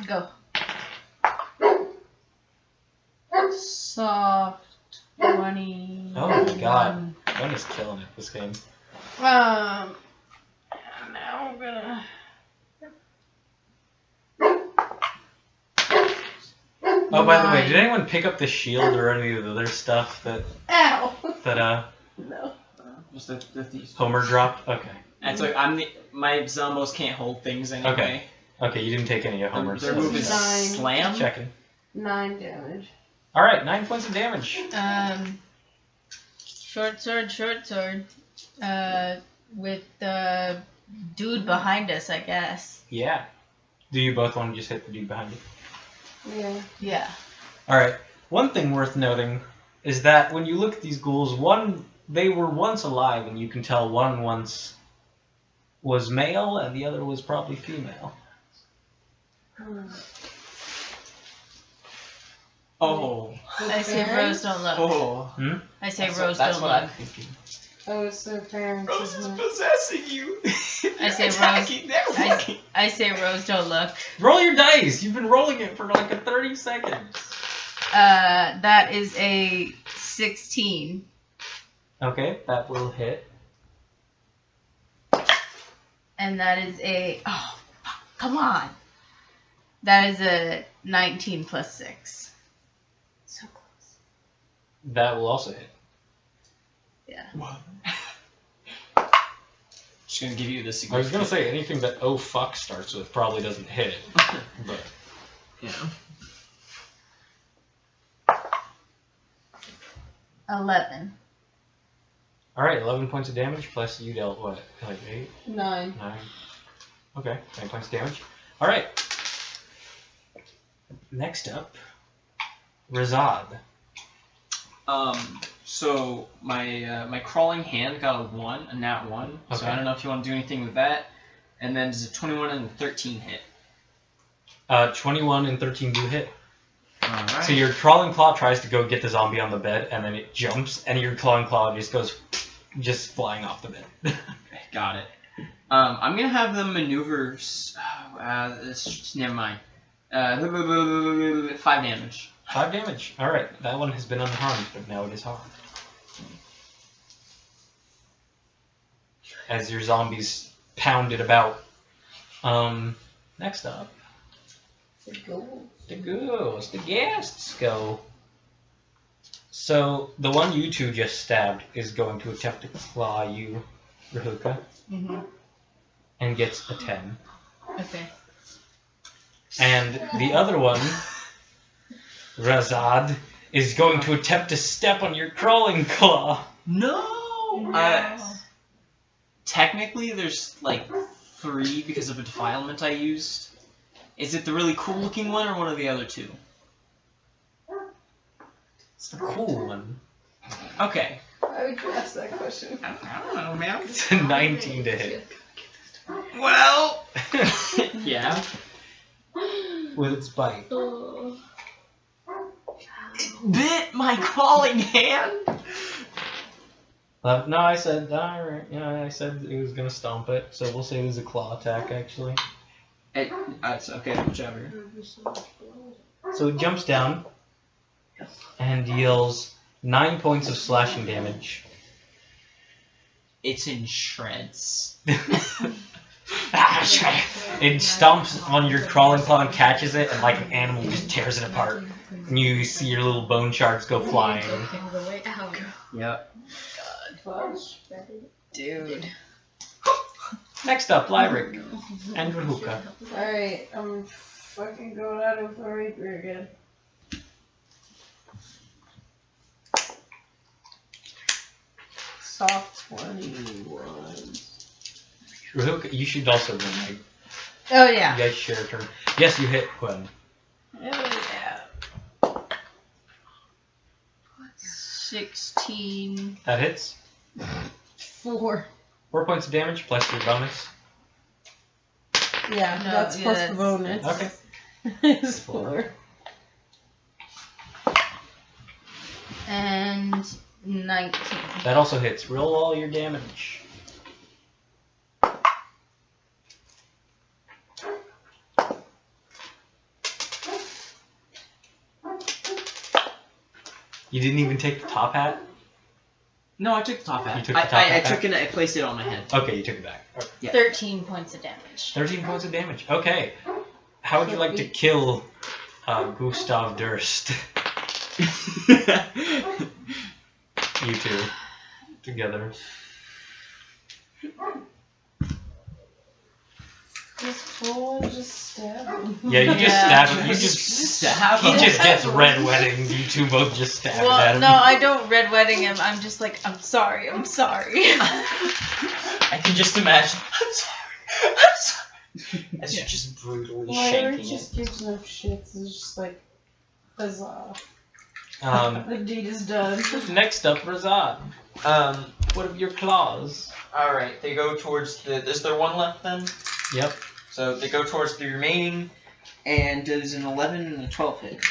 Go. Soft 20. Oh my god. Gwen is killing it this game. Now I'm gonna. Oh, by the way, did anyone pick up the shield or any of the other stuff that Ow! No. No. Just the these. Homer dropped? Okay. And so my Zombos can't hold things anyway. Okay. Okay, you didn't take any of Homer's. Their move is 9. slam. Checking. 9 damage. Alright, 9 points of damage. Short sword. With the dude behind us, I guess. Yeah. Do you both want to just hit the dude behind you? Yeah. Yeah. Alright, one thing worth noting is that when you look at these ghouls, they were once alive, and you can tell one once was male and the other was probably female. Oh. I say Rose, don't look. Oh. I say That's Rose, that's don't what look. I'm thinking. Oh, it's their parents. Rose is isn't it? possessing you. I say attacking. They're looking. I say Rose, don't look. Roll your dice! You've been rolling it for like 30 seconds. That is a 16. Okay, that will hit. And that is a... Oh, fuck, come on. That is a 19 plus 6. So close. That will also hit. Yeah. Just gonna give you the I was significant. gonna say anything that oh fuck starts with probably doesn't hit, but Yeah. 11. all right, 11 points of damage plus you dealt what, like 8, 9. 9. Okay, 9 points of damage. All right. Next up, Razad. So my crawling hand got a 1, a nat 1. So Okay. I don't know if you want to do anything with that. And then does a 21 and a 13 hit. 21 and 13 do hit. Alright. So your clawing claw tries to go get the zombie on the bed, and then it jumps, and your clawing claw just goes flying off the bed. Got it. I'm gonna have them maneuver. Never mind. 5 damage. 5 damage. All right, that one has been unharmed, but now it is harmed. As your zombies pound it about. Next up, the ghouls, the guests go. So the one you two just stabbed is going to attempt to claw you, Rahuka, and gets a 10. Okay. And the other one, Razad, is going to attempt to step on your crawling claw. No. Technically, there's like 3 because of a defilement I used. Is it the really cool looking one or one of the other 2? It's the cool one. Okay. Why would you ask that question? I don't know, man. It's a 19 to hit. Well. Yeah. With its bite. Bit my crawling hand. No, I said I said it was gonna stomp it, so we'll say it was a claw attack actually. It's okay, whichever. So it jumps down and deals 9 points of slashing damage. It's in shreds. It stomps on your crawling claw and catches it, and like an animal just tears it apart. And you see your little bone shards go flying. Yep. Dude. Next up, Lyric and Rahuka. Alright, I'm fucking going out with my rapier again. Soft 21. You should also win. Like, Oh you yeah. guys share a turn. Yes, you hit Quinn. Hell yeah. 16. That hits. 4. 4 points of damage plus your bonus. Yeah, No, that's yeah, plus that's- the bonus. Okay. It's 4. And 19. That also hits. Roll all your damage. You didn't even take the top hat? No, I took the top hat. You took the top hat I took it. I placed it on my head. Okay, you took it back. Okay. Yeah. 13 points of damage. 13 points of damage. Okay. How would you like to kill Gustav Durst? You two. Together. Just full just stab him. Yeah, you just stab him. You just stab he him. just gets red wedding. You two both just stab at Well, him. no, I don't red wedding him. I'm just like, I'm sorry. I can just imagine. I'm sorry. As you're just brutally Lyra shanking just it. gives no shits. It's just like, huzzah. Um, The deed is done. next up, Razad. What of your claws? Alright, they go towards the. Is there one left then? Yep. So they go towards the remaining, and does an 11 and a 12 hit?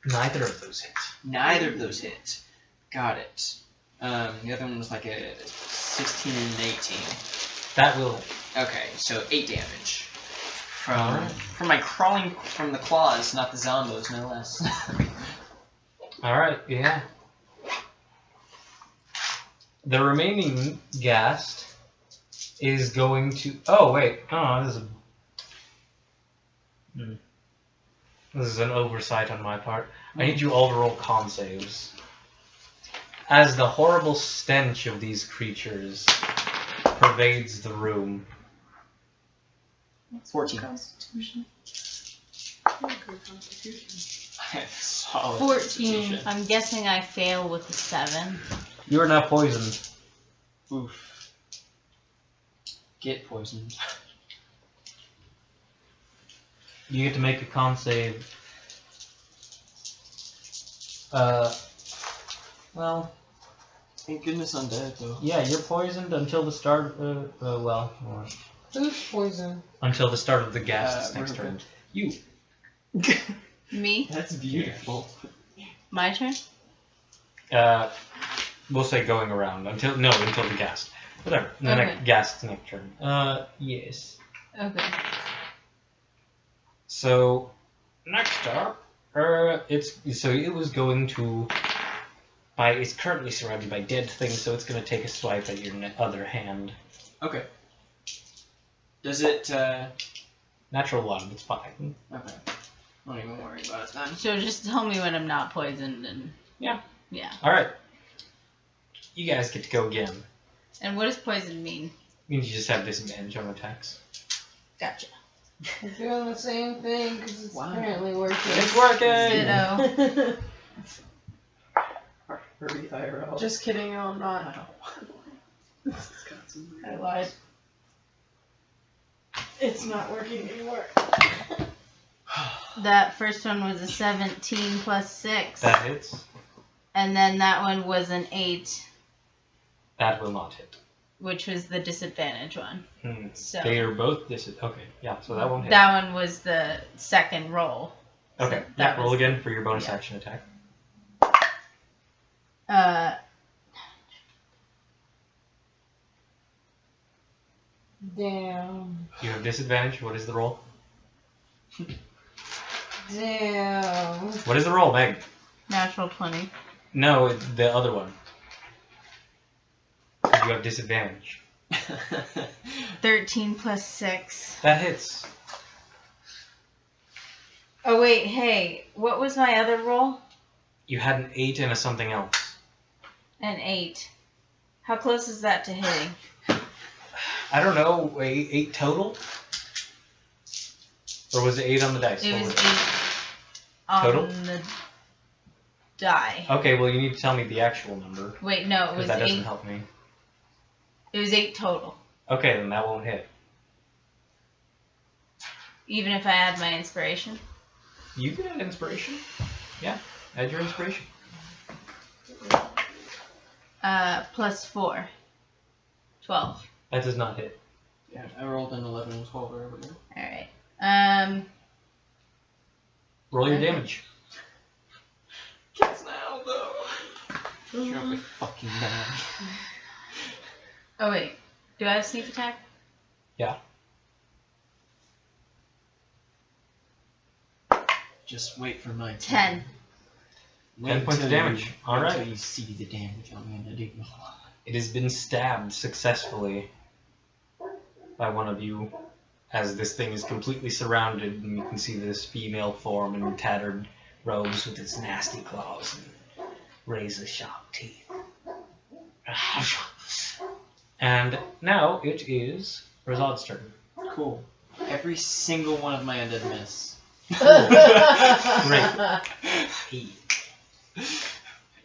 Neither of those hit. Neither of those hit. Got it. The other one was like a 16 and an 18. That will hit. Okay, so 8 damage. Alright. From my crawling from the claws, not the zombos, no less. Alright, yeah. The remaining ghast is going to... Oh, wait. Oh, this is a... This is an oversight on my part. I need you all to roll con saves. As the horrible stench of these creatures pervades the room. 14. Constitution. I have solid 14. constitution. I'm guessing I fail with a 7. You are now poisoned. Oof. Get poisoned. You get to make a con save. Well, Thank goodness I'm dead, though. yeah, you're poisoned until the start. Who's poison? Until the start of the ghast's We're next good. turn. You. Me? That's beautiful. My turn? We'll say going around until the ghast. Whatever. The Okay. ghast's next turn. Yes. Okay. So next up, it was going to. It's currently surrounded by dead things, so it's going to take a swipe at your other hand. Okay. Does it, Natural 1, it's fine. Okay. Don't even worry about it then. So just tell me when I'm not poisoned and... Yeah. Yeah. Alright. You guys get to go again. And what does poison mean? Means you just have disadvantage on attacks. Gotcha. We're doing the same thing because it's Wow. apparently working. It's working! Ditto. Hurry, IRL. Just kidding, no, I'm not. I lied. It's not working anymore. That first one was a 17 plus 6. That hits. And then that one was an 8, That will not hit. which was the disadvantage one. So They are both okay, yeah, so that won't hit. that one was the second roll. Okay, so that roll was- again for your bonus yeah. action attack. Damn. You have disadvantage. What is the roll? Damn. What is the roll, Meg? Natural 20. No, the other one. You have disadvantage. 13 plus 6. That hits. Oh wait, hey, what was my other roll? You had an 8 and a something else. An 8. How close is that to hitting? I don't know, 8 total? Or was it 8 on the dice? It What was was 8 on Total? the die. Okay, well you need to tell me the actual number. Wait, no, it Because was that doesn't 8. help me. It was 8 total. Okay, then that won't hit. Even if I add my inspiration. You can add inspiration. Yeah, add your inspiration. Plus 4. 12. That does not hit. Yeah, I rolled an 11 and 12 earlier. Alright. Roll your Okay. damage. Kids now, though. You're up with fucking down. Oh, wait. Do I have sneak attack? Just wait for my 10. 10 points of damage. All right. Until you see the damage I'm gonna do. It has been stabbed successfully by one of you as this thing is completely surrounded, and you can see this female form in tattered robes with its nasty claws and razor-sharp teeth. And now it is Razad's turn. Cool. Every single one of my undead miss. Great.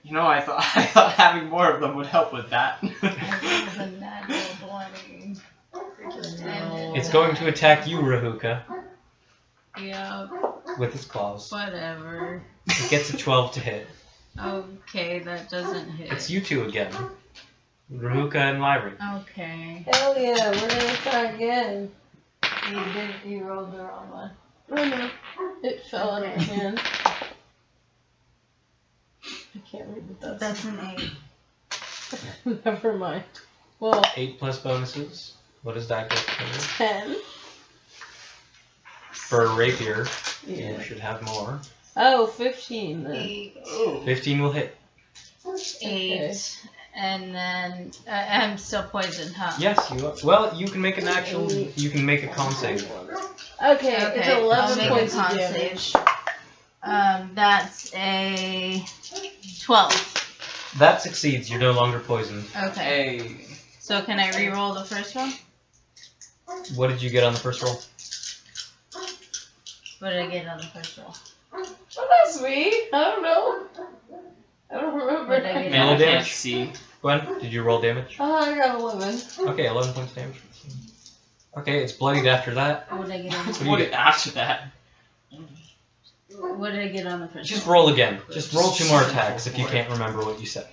You know, I thought having more of them would help with that. It's going to attack you, Rahuka, Yeah, with its claws. whatever. It gets a 12 to hit. Okay, that doesn't hit. It's you two again. Rahuka and Lyric. Okay. Hell yeah, we're gonna try again. You rolled the wrong one. Oh no. It fell out of my hand. I can't read what that's. That's an 8. Never mind. Well, 8 plus bonuses. What does that get for? 10. For a rapier, Yeah. you should have more. Oh, 15 then. 8. 15 will hit. 8. And then I'm still poisoned, huh? Yes, you are. Well, you can make an actual. You can make a con save. Okay, it's I'll 11 make points a of con damage. save. That's a 12. That succeeds. You're no longer poisoned. Okay. Hey. So can I re-roll the first one? What did you get on the first roll? What did I get on the first roll? Oh, that's me. I don't know. I don't remember. What did I get? Melee I can't damage? see. Gwen, did you roll damage? Oh, I got 11. Okay, 11 points damage. Okay, it's bloodied after that. What did I get on the What do you What get? after that? What did I get on the first Just roll? roll again. Just roll 2 more attacks if you can't remember what you said.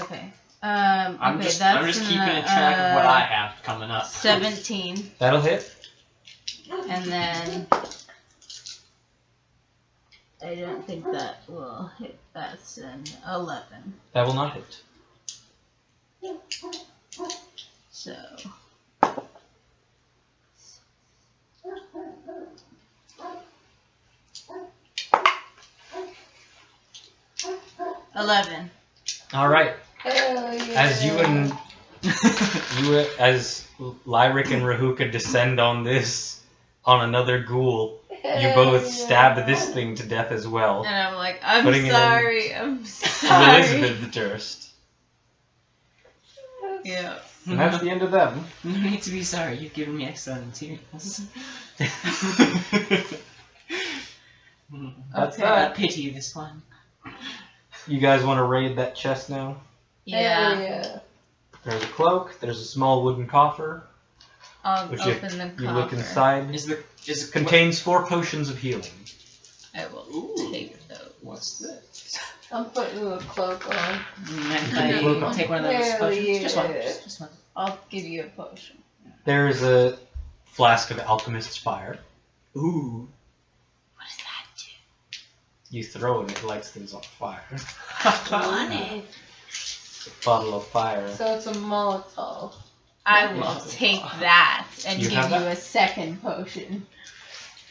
Okay. I'm Okay, just that's keeping a track of what I have coming up. 17, That'll hit. and then I don't think that will hit. That's an 11. That will not hit. So 11. All right. Hell yeah. As you and as Lyric and Rahuka descend on another ghoul, you both stab this thing to death as well. And I'm like, I'm Putting it in sorry, I'm sorry. Elizabeth the Durst. Yeah. And that's the end of them. No need to be sorry. You've given me excellent materials. That's Okay. that. Pity this one. You guys want to raid that chest now? Yeah. Hell yeah. There's a cloak. There's a small wooden coffer, I'll which open the if you look coffer. inside, Is it contains 4 potions of healing. I will Ooh. take those. What's this? I'm putting a cloak on. I'll take one of those Hell potions. Just one. yeah. Just one. I'll give you a potion. There is a flask of alchemist's fire. Ooh. What does that do? You throw it and it lights things on fire. On it. A bottle of fire. So it's a Molotov. I will take that and You give have you that? a second potion.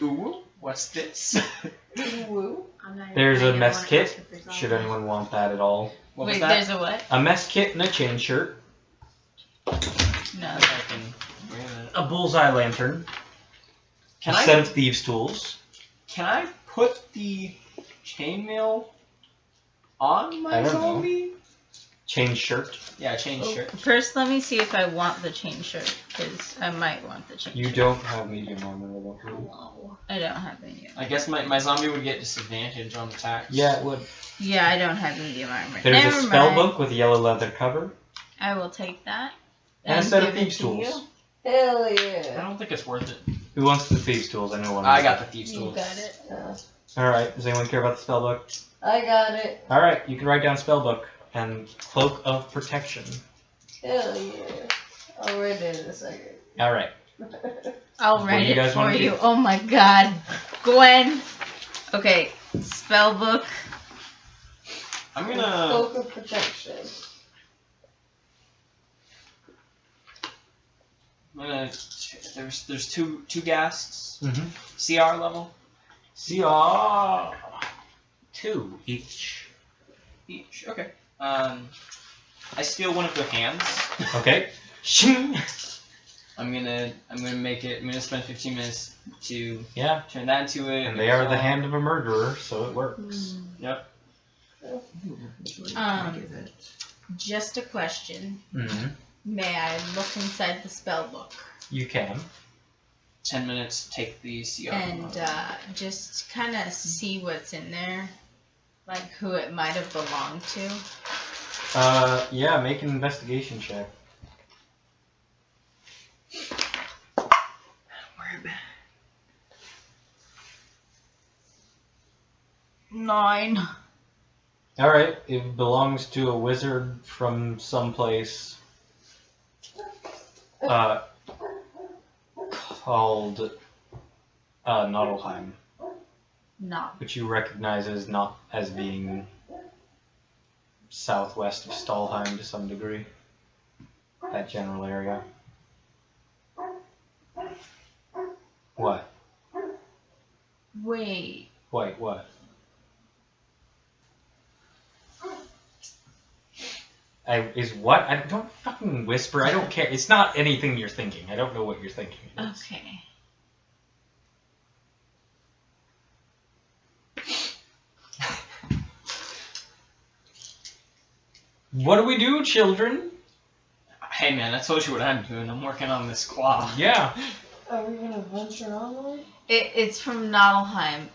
Ooh. What's this? Woo. There's a mess kit, should anyone want that at all. What was Wait, that? there's a what? A mess kit and a chain shirt. No. I can wear that. A bullseye lantern. Can a I- set of thieves' tools. Can I put the chainmail on I my don't know. zombie? Change shirt. Yeah, change shirt. First, let me see if I want the chain shirt, because I might want the chain You shirt. don't have medium armor. I don't have medium. I guess my zombie would get disadvantage on attacks. Yeah, it would. Yeah, I don't have medium armor. There's Never a spell mind. book with yellow leather cover I will take that. and a set of give it thieves' to tools. you. Hell I yeah. don't think it's worth it. Who wants the thieves' tools? I know one. I got the thieves You tools. got it. All right. Does anyone care about the spell book? I got it. All right. You can write down spell book and cloak of protection. Hell yeah. I'll write it in a second. All right. I'll What do write you it guys for wanna do? you. Oh my god. Gwen. Okay, spell book. I'm gonna. Cloak of protection. There's two ghasts. Mm-hmm. CR level CR 2 each. each. Okay. I steal one of their hands. Okay. Shing. I'm gonna make it. I'm gonna spend 15 minutes to Yeah. turn that into it. And they are the hand of a murderer, so it works. Yep. Just a question. Mm-hmm. May I look inside the spell book? You can. 10 minutes. Take the CR. And just kind of see what's in there, like who it might have belonged to. Yeah. Make an investigation check. We're back. 9. All right. It belongs to a wizard from someplace. Called Nottelheim, Not. which you recognize as not as being southwest of Stalheim to some degree. That general area. What? Wait. Wait, what? Is what? I don't fucking whisper. I don't care. It's not anything you're thinking. I don't know what you're thinking. Okay. What do we do, children? Hey man, I told you what I'm doing. I'm working on this claw. Yeah. Are we gonna venture onward? It's from Nottelheim.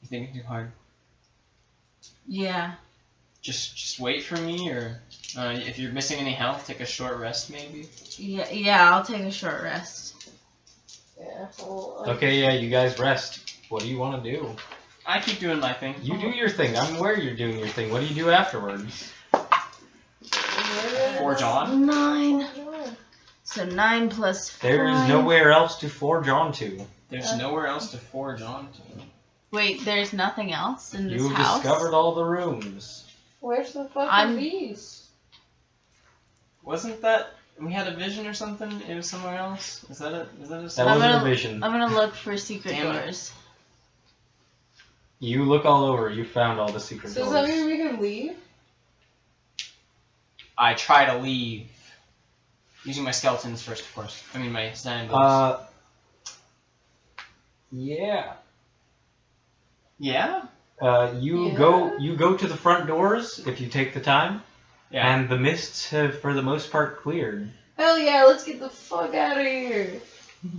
You thinking too hard? Yeah. Just wait for me, or if you're missing any health, take a short rest maybe. Yeah, I'll take a short rest. Yeah. Well, Okay, yeah, you guys rest. What do you want to do? I keep doing my thing. You do your thing. I'm aware you're doing your thing. What do you do afterwards? Forge on. 9. So 9 plus 5. There is nowhere else to forge onto. There's nowhere else to forge on to. Wait, there's nothing else in this You've house? discovered all the rooms. Where's the fucking I'm- bees? Wasn't that we had a vision or something? It was somewhere else. Is that it? Is that a? That wasn't a vision. I'm gonna look for secret Damn it. doors. You look all over. You found all the secret So does that doors. mean we can leave? I try to leave. Using my skeletons first, of course. I mean my sandals. Yeah. Yeah. You Yeah. go to the front doors if you take the time, Yeah. and the mists have for the most part cleared. Hell yeah, let's get the fuck out of here.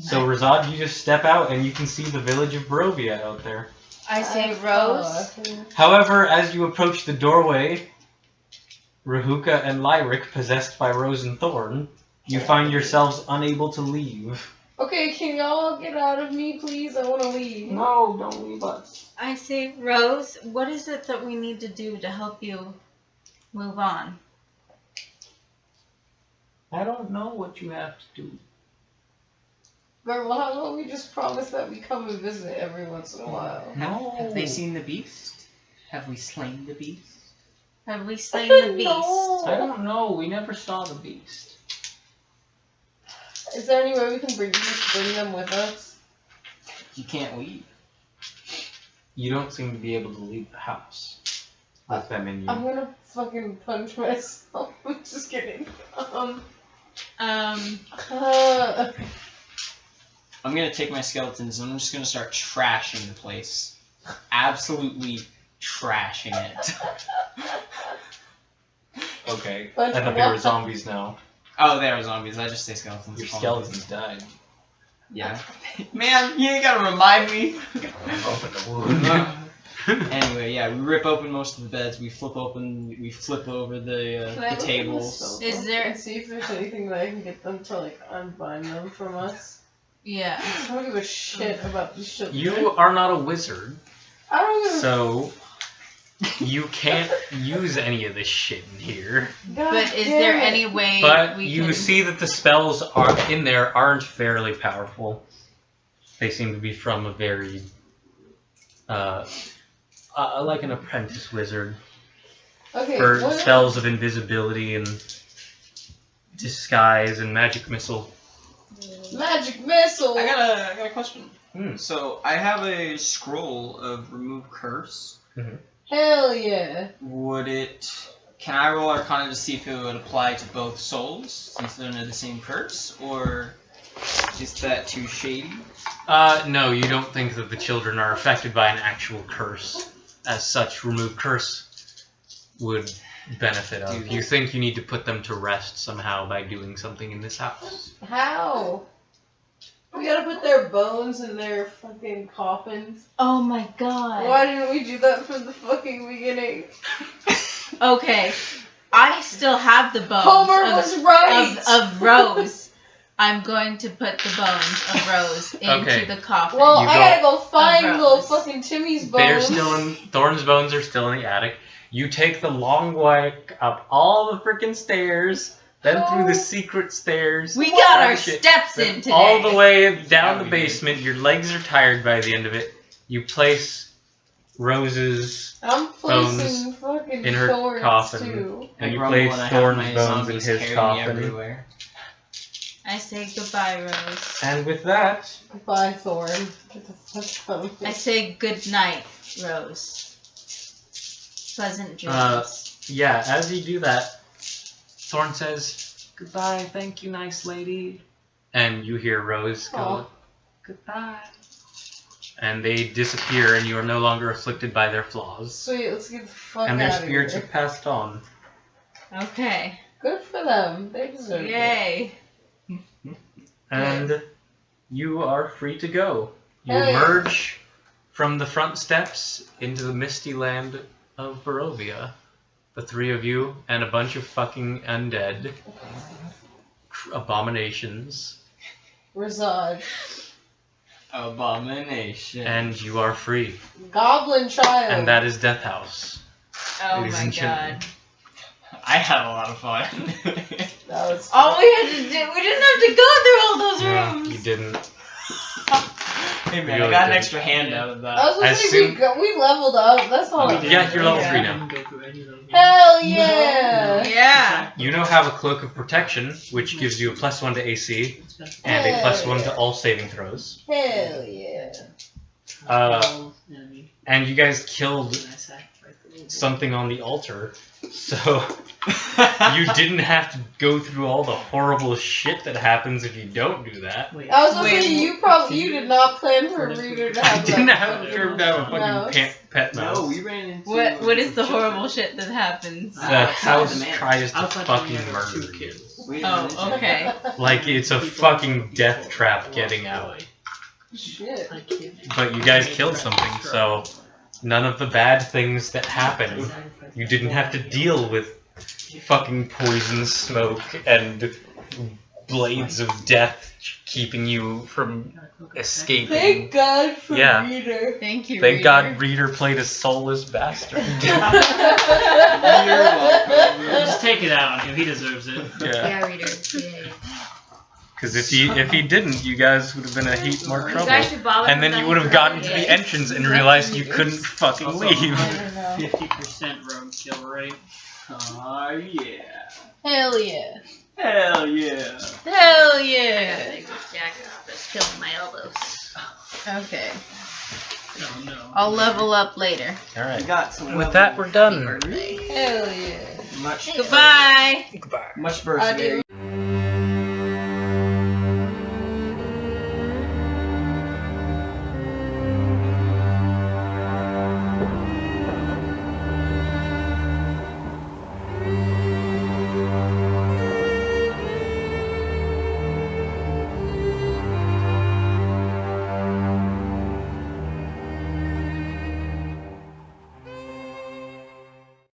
So Razad, you just step out and you can see the village of Barovia out there. I say Rose. However, as you approach the doorway, Rahuka and Lyric, possessed by Rose and Thorn, you find yourselves unable to leave. Okay, can y'all get out of me, please? I want to leave. No, don't leave us. I say Rose. What is it that we need to do to help you move on? I don't know what you have to do. But well, how about we just promise that we come and visit every once in a while? No. Have they seen the beast? Have we slain the beast? Have we slain the beast? No. I don't know. We never saw the beast. Is there any way we can bring them with us? You can't leave. You don't seem to be able to leave the house with them in you. I'm gonna fucking punch myself. I'm just kidding. I'm gonna take my skeletons and I'm just gonna start trashing the place. Absolutely trashing it. Okay. But I thought they were zombies now. Oh, they are zombies. I just say skeletons. Your skeletons died. Yeah. Man, you ain't gotta remind me. Open the wound. Anyway, yeah, we rip open most of the beds. We flip over the tables. Is there? And see if there's anything that I can get them to like unbind them from us. Yeah. I don't give a shit about this shit. You are not a wizard, I don't give a so you can't use any of this shit in here. God But is damn there it. any way But we you can? see that the spells are in there aren't fairly powerful. They seem to be from a very, like an apprentice wizard Okay, for what- spells of invisibility and disguise and magic missile. Magic missile. I got a question. Hmm. So I have a scroll of remove curse. Hell yeah. Can I roll Arcana to see if it would apply to both souls since they're under the same curse, or is that too shady? No, you don't think that the children are affected by an actual curse. As such, remove curse would benefit of. You think you need to put them to rest somehow by doing something in this house. How? We gotta put their bones in their fucking coffins. Oh my god. Why didn't we do that from the fucking beginning? Okay. I still have the bones Homer of, was right! of Rose. I'm going to put the bones of Rose into Okay. the coffin. Well, You I go- gotta go find Rose. little fucking Timmy's bones. They're still in. Thorn's bones are still in the attic. You take the long way up all the freaking stairs, then through the secret stairs. We got our Shit. steps Then in today. all the way down Yeah, the we basement. Your legs are tired by the end of it. You place Rose's I'm placing fucking in her Thorns coffin. too. and you grumble place and I have Thorn's my bones in zombies his carry me coffin. everywhere. I say goodbye, Rose. And with that, Bye, Thorn. Get the fuck out of I here. say good night, Rose. Pleasant dreams. yeah, as you do that, Thorn says, "Goodbye, thank you, nice lady." And you hear Rose go, Aw. "Goodbye." And they disappear, and you are no longer afflicted by their flaws. Sweet, let's get the fuck And their out of spirits here. have passed on. Okay. Good for them. They deserve it. Yay. And you are free to go. You Hey. emerge from the front steps into the misty land of Barovia. The three of you and a bunch of fucking undead abominations. Reside. Abomination. And you are free. Goblin child. And that is Death House. Oh Ladies my and gentlemen. god. I had a lot of fun. That was All we had to do, we didn't have to go through all those No, rooms. you didn't. Hey man, Really I got an good. extra hand out of that. I was gonna As say soon- we leveled up. That's all. We I did. Yeah, you're level Yeah. 3 I now. didn't go through any of them. Hell yeah! Yeah. You now have a Cloak of Protection, which gives you a +1 to AC and a +1 to all saving throws. Hell yeah! And you guys killed something on the altar, so you didn't have to go through all the horrible shit that happens if you don't do that. Wait, I was gonna Wait, say you did not plan for a reader to I have didn't that. have to have a fucking No. pet mouse. No, we ran into. What is the horrible shit that happens? The Outside house the man. tries to Outside the fucking man, there are two murder you. kids. We ran into- Oh, okay. Like it's a fucking death trap getting out. Shit. I can't. But you guys killed something, so none of the bad things that happen, you didn't have to deal with fucking poison smoke and blades of death keeping you from escaping. Thank God for Yeah. reader. Thank you. Thank Reader. God Reader played a soulless bastard. You're welcome. Just take it out on him. He deserves it. Yeah. Yeah, Reader. Yeah. Because if he didn't, you guys would have been a heap more He's trouble. actually bothered And then you would have gotten to the entrance and realized you couldn't fucking Also, leave. I don't know. 50% rogue kill rate. Oh yeah. Hell yeah. Hell yeah. Hell I yeah. gotta take this jacket off. It's killing my elbows. Okay. Oh no. I'll level up later. We Alright. got to With that, we're done. Hell yeah. much Goodbye. Goodbye. much birthday. Adios.